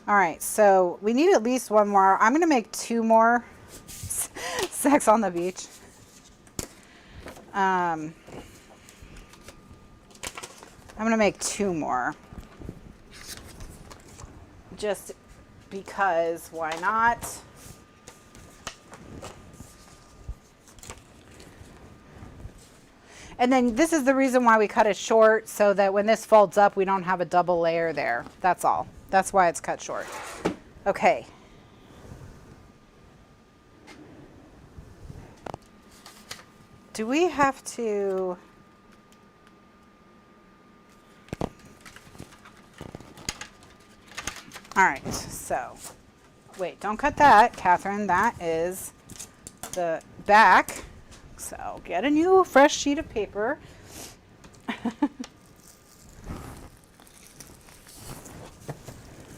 All right, so we need at least one more. I'm going to make 2 more. Sex on the beach. I'm going to make 2 more. Just because, why not? And then this is the reason why we cut it short, so that when this folds up, we don't have a double layer there. That's all. That's why it's cut short. Okay. Do we have to... All right, so wait, don't cut that, Kathryn. That is the back. So get a new fresh sheet of paper.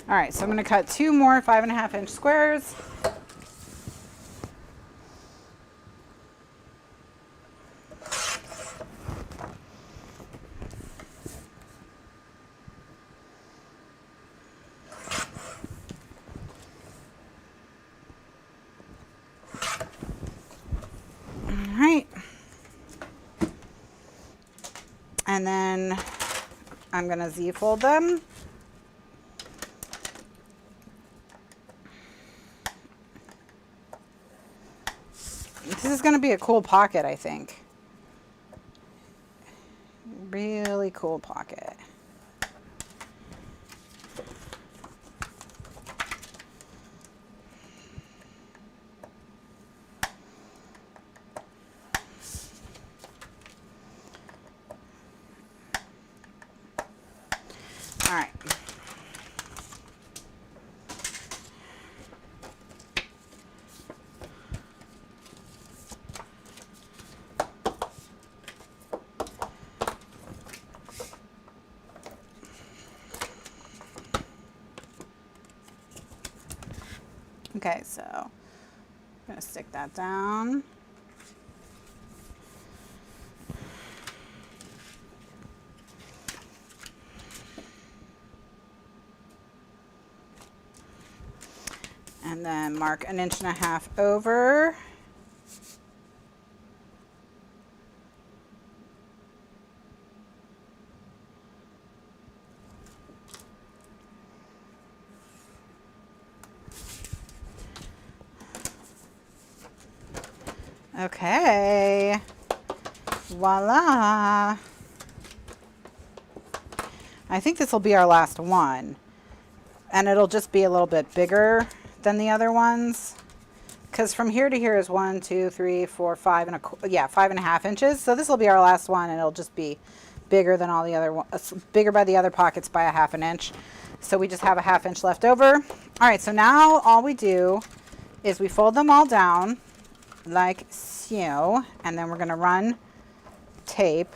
All right, so I'm going to cut 2 more 5.5 inch squares. All right. And then I'm going to Z-fold them. This is going to be a cool pocket, I think. Really cool pocket. All right. Okay, so I'm gonna stick that down. And then mark 1.5 inches over. Okay, voila. I think this will be our last one, and it'll just be a little bit bigger than the other ones, because from here to here is 1, 2, 3, 4, 5 and yeah, 5.5 inches. So this will be our last one, and it'll just be bigger than all the other ones, bigger by the other pockets by 1/2 inch. So we just have 1/2 inch left over. All right, so now all we do is we fold them all down like so, and then we're going to run tape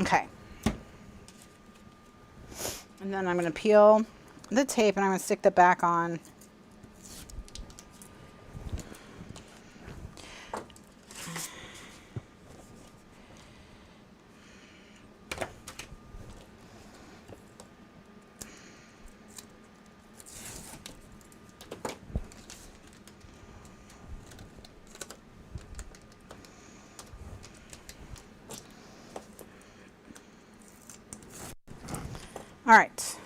okay, and then I'm going to peel the tape and I'm going to stick the back on. All right.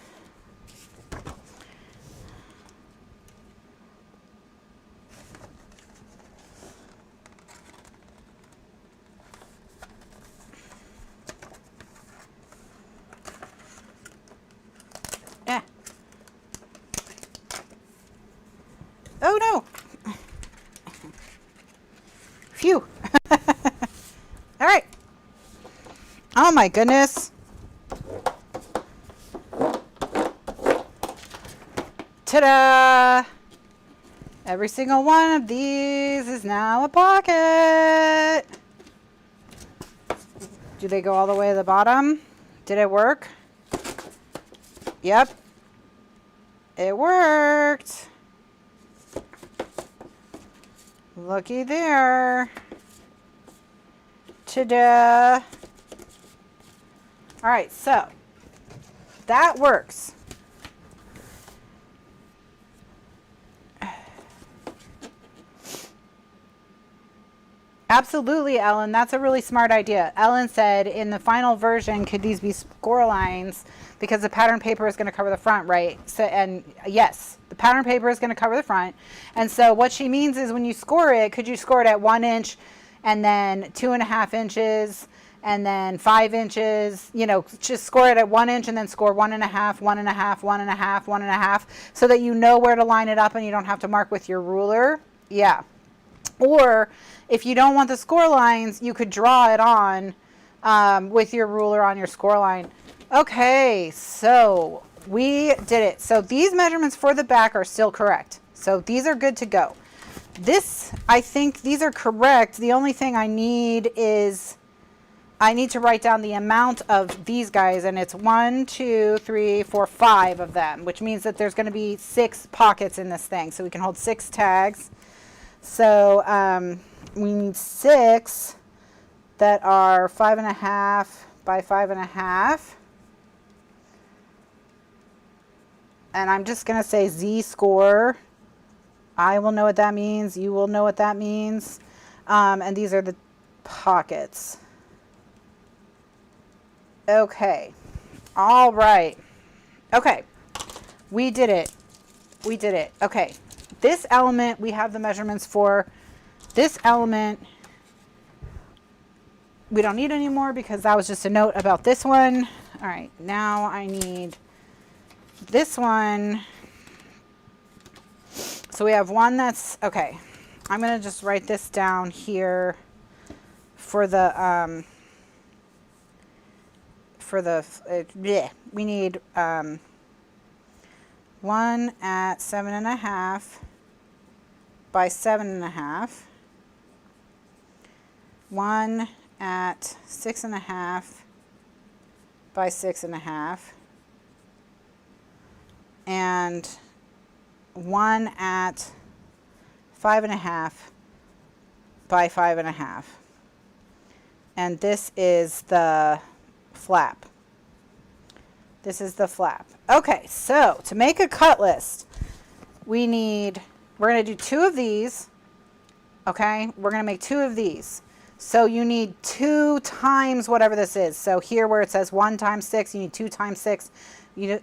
Yeah. Oh no. Phew. All right. Oh my goodness. Ta-da! Every single one of these is now a pocket. Do they go all the way to the bottom? Did it work? Yep. It worked. Looky there. Ta-da! All right, so that works. Absolutely, Ellen. That's a really smart idea. Ellen said in the final version, could these be score lines? Because the pattern paper is going to cover the front, right? So, and yes, the pattern paper is going to cover the front. And so what she means is when you score it, could you score it at 1 inch and then 2.5 inches and then 5 inches? You know, just score it at 1 inch and then score 1.5, 1.5, 1.5, 1.5, so that you know where to line it up and you don't have to mark with your ruler. Yeah. Or if you don't want the score lines, you could draw it on with your ruler on your score line. Okay, so we did it. So these measurements for the back are still correct. So these are good to go. This, I think these are correct. The only thing I need is I need to write down the amount of these guys, and it's 1, 2, 3, 4, 5 of them, which means that there's going to be 6 pockets in this thing. So we can hold 6 tags. So we need 6 that are 5.5 by 5.5. And I'm just going to say Z score. I will know what that means. You will know what that means. And these are the pockets. Okay. All right. Okay. We did it. We did it. Okay. This element, we have the measurements for. This element, we don't need anymore because that was just a note about this one. All right, now I need this one. So we have one that's, okay, I'm going to just write this down here for the, we need one at 7.5 by 7.5. One at 6.5 by 6.5, and one at 5.5 by 5.5. And this is the flap. This is the flap. Okay, so to make a cut list, we're going to do 2 of these. Okay, we're going to make 2 of these. So you need 2 times whatever this is. So here where it says 1 times 6, you need 2 times 6.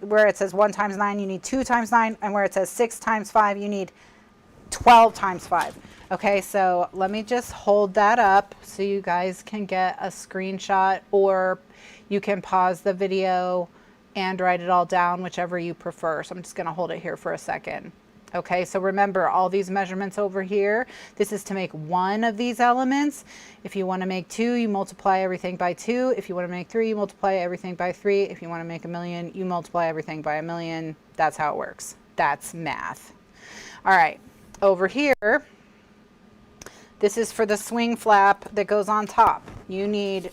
Where it says 1 times 9, you need 2 times 9. And where it says 6 times 5, you need 12 times 5. Okay, so let me just hold that up so you guys can get a screenshot, or you can pause the video and write it all down, whichever you prefer. So I'm just going to hold it here for a second. Okay, so remember all these measurements over here. This is to make 1 of these elements. If you want to make 2, you multiply everything by 2. If you want to make 3, you multiply everything by 3. If you want to make 1,000,000, you multiply everything by 1,000,000. That's how it works. That's math. All right, over here, this is for the swing flap that goes on top. You need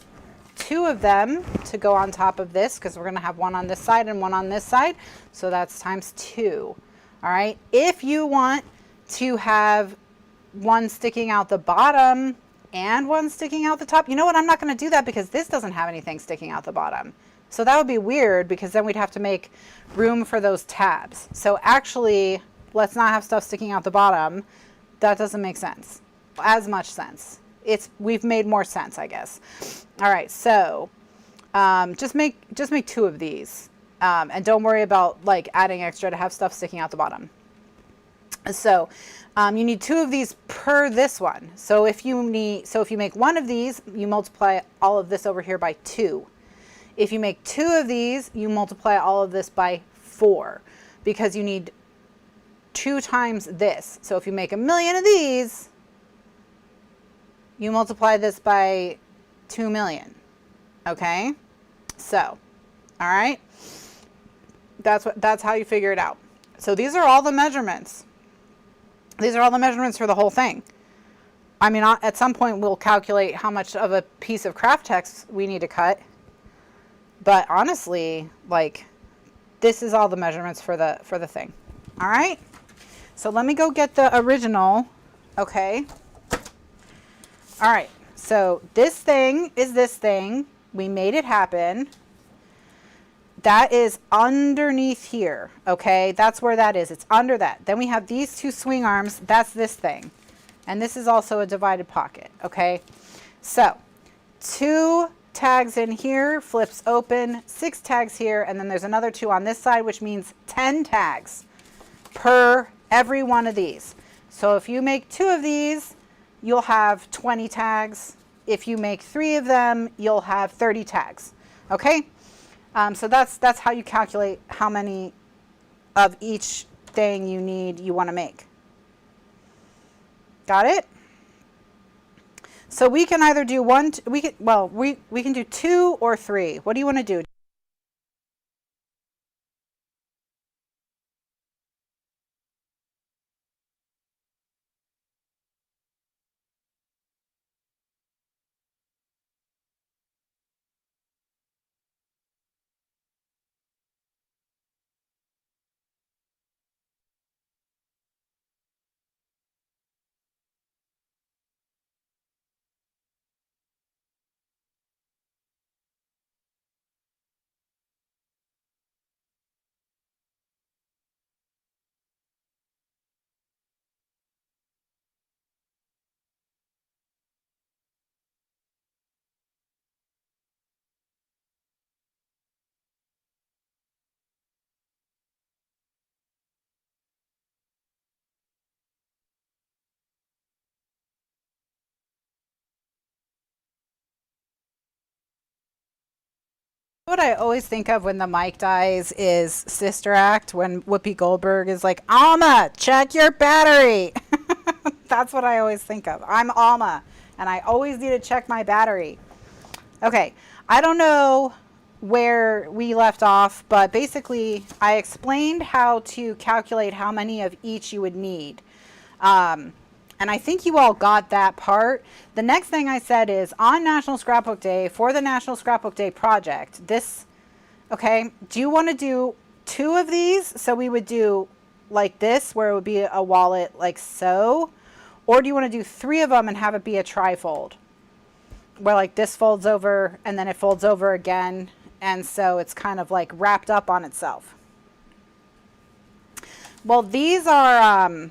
2 of them to go on top of this, because we're going to have 1 on this side and 1 on this side. So that's times 2. All right. If you want to have 1 sticking out the bottom and 1 sticking out the top, you know what? I'm not going to do that because this doesn't have anything sticking out the bottom. So that would be weird, because then we'd have to make room for those tabs. So actually, let's not have stuff sticking out the bottom. That doesn't make sense. As much sense. We've made more sense, I guess. All right, so just make 2 of these, and don't worry about like adding extra to have stuff sticking out the bottom. So you need 2 of these per this one. So if you make 1 of these, you multiply all of this over here by 2. If you make 2 of these, you multiply all of this by 4, because you need 2 times this. So if you make 1,000,000 of these, you multiply this by 2,000,000. Okay, so all right, that's how you figure it out. So these are all the measurements. These are all the measurements for the whole thing. I mean, at some point we'll calculate how much of a piece of craft text we need to cut, but honestly, like, this is all the measurements for the thing. All right, so let me go get the original. Okay. All right, so this thing is this thing. We made it happen. That is underneath here, okay? That's where that is. It's under that. Then we have these 2 swing arms. That's this thing. And this is also a divided pocket, okay? So 2 tags in here, flips open, 6 tags here, and then there's another 2 on this side, which means 10 tags per every one of these. So if you make 2 of these, you'll have 20 tags. If you make 3 of them, you'll have 30 tags. Okay? So that's how you calculate how many of each thing you want to make. Got it? So we can either do we can do 2 or 3. What do you want to do? What I always think of when the mic dies is Sister Act, when Whoopi Goldberg is like, Alma, check your battery. That's what I always think of. I'm Alma, and I always need to check my battery. Okay, I don't know where we left off, but basically I explained how to calculate how many of each you would need. And And I think you all got that part. The next thing I said is on National Scrapbook Day, for the National Scrapbook Day project, this, okay, do you want to do 2 of these? So we would do like this, where it would be a wallet like so. Or do you want to do 3 of them and have it be a trifold? Where like this folds over and then it folds over again. And so it's kind of like wrapped up on itself. Well, these are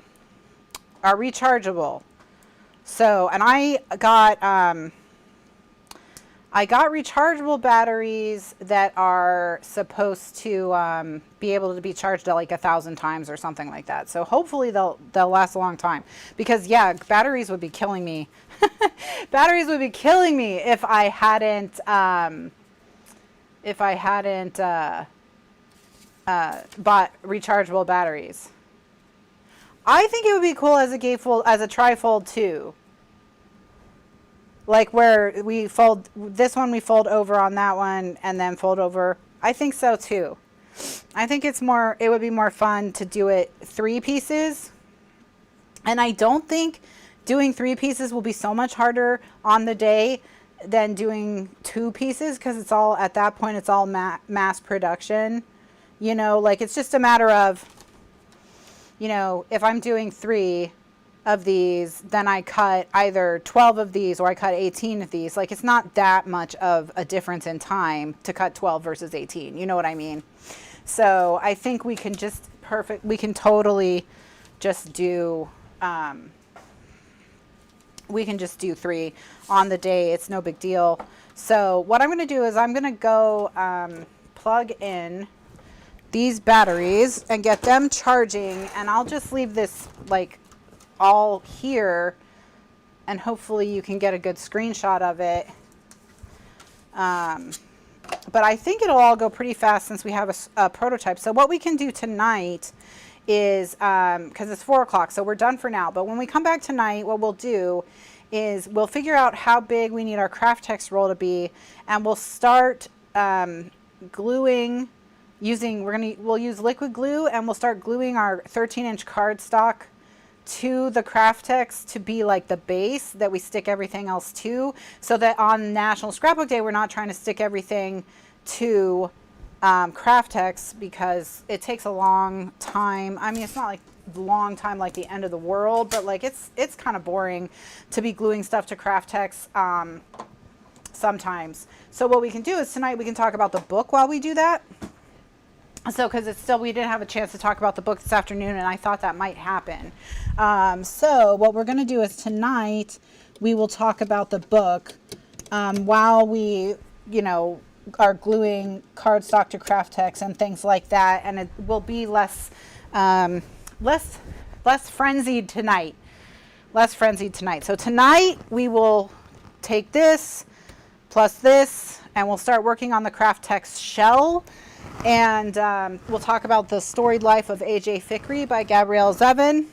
rechargeable. So, and I got rechargeable batteries that are supposed to be able to be charged at like 1,000 times or something like that. So hopefully they'll last a long time, because yeah, batteries would be killing me. Batteries would be killing me if I hadn't bought rechargeable batteries. I think it would be cool as a gatefold, as a trifold too. Like where we fold this one, we fold over on that one and then fold over. I think so too. I think it would be more fun to do it 3 pieces. And I don't think doing 3 pieces will be so much harder on the day than doing 2 pieces, because it's all, at that point, it's all mass production. You know, like it's just a matter of, you know, if I'm doing 3 of these, then I cut either 12 of these or I cut 18 of these. Like it's not that much of a difference in time to cut 12 versus 18. You know what I mean? So I think we can just we can totally just do, we can just do 3 on the day. It's no big deal. So what I'm going to do is I'm going to go plug in these batteries and get them charging, and I'll just leave this like all here, and hopefully you can get a good screenshot of it. But I think it'll all go pretty fast since we have a prototype. So what we can do tonight is, because it's 4 o'clock, so we're done for now. But when we come back tonight, what we'll do is we'll figure out how big we need our craft text roll to be, and we'll start gluing using, we'll use liquid glue, and we'll start gluing our 13-inch cardstock to the craft text to be like the base that we stick everything else to, so that on National Scrapbook Day we're not trying to stick everything to craft text, because it takes a long time. I mean, it's not like long time like the end of the world, but like it's kind of boring to be gluing stuff to craft text sometimes. So what we can do is tonight we can talk about the book while we do that. So, because it's still, we didn't have a chance to talk about the book this afternoon, and I thought that might happen. So what we're going to do is tonight we will talk about the book while we, you know, are gluing cardstock to craft text and things like that, and it will be less frenzied tonight. Less frenzied tonight. So tonight we will take this plus this, and we'll start working on the craft text shell. And we'll talk about the storied life of A.J. Fikry by Gabrielle Zevin.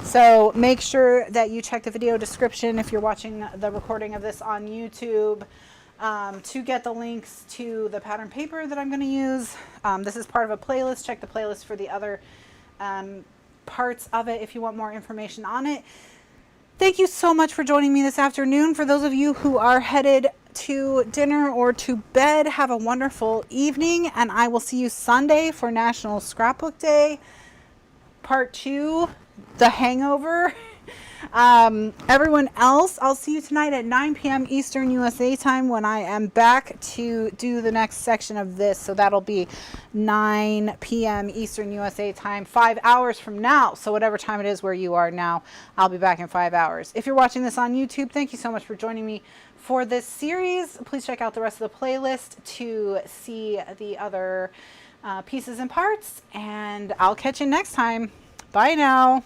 So make sure that you check the video description if you're watching the recording of this on YouTube to get the links to the pattern paper that I'm going to use. This is part of a playlist. Check the playlist for the other parts of it if you want more information on it. Thank you so much for joining me this afternoon. For those of you who are headed to dinner or to bed, have a wonderful evening, and I will see you Sunday for National Scrapbook Day, Part 2, The Hangover. Everyone else, I'll see you tonight at 9 p.m. Eastern USA time when I am back to do the next section of this. So that'll be 9 p.m. Eastern USA time, 5 hours from now. So whatever time it is where you are now, I'll be back in 5 hours. If you're watching this on YouTube, thank you so much for joining me for this series. Please check out the rest of the playlist to see the other pieces and parts, and I'll catch you next time. Bye now.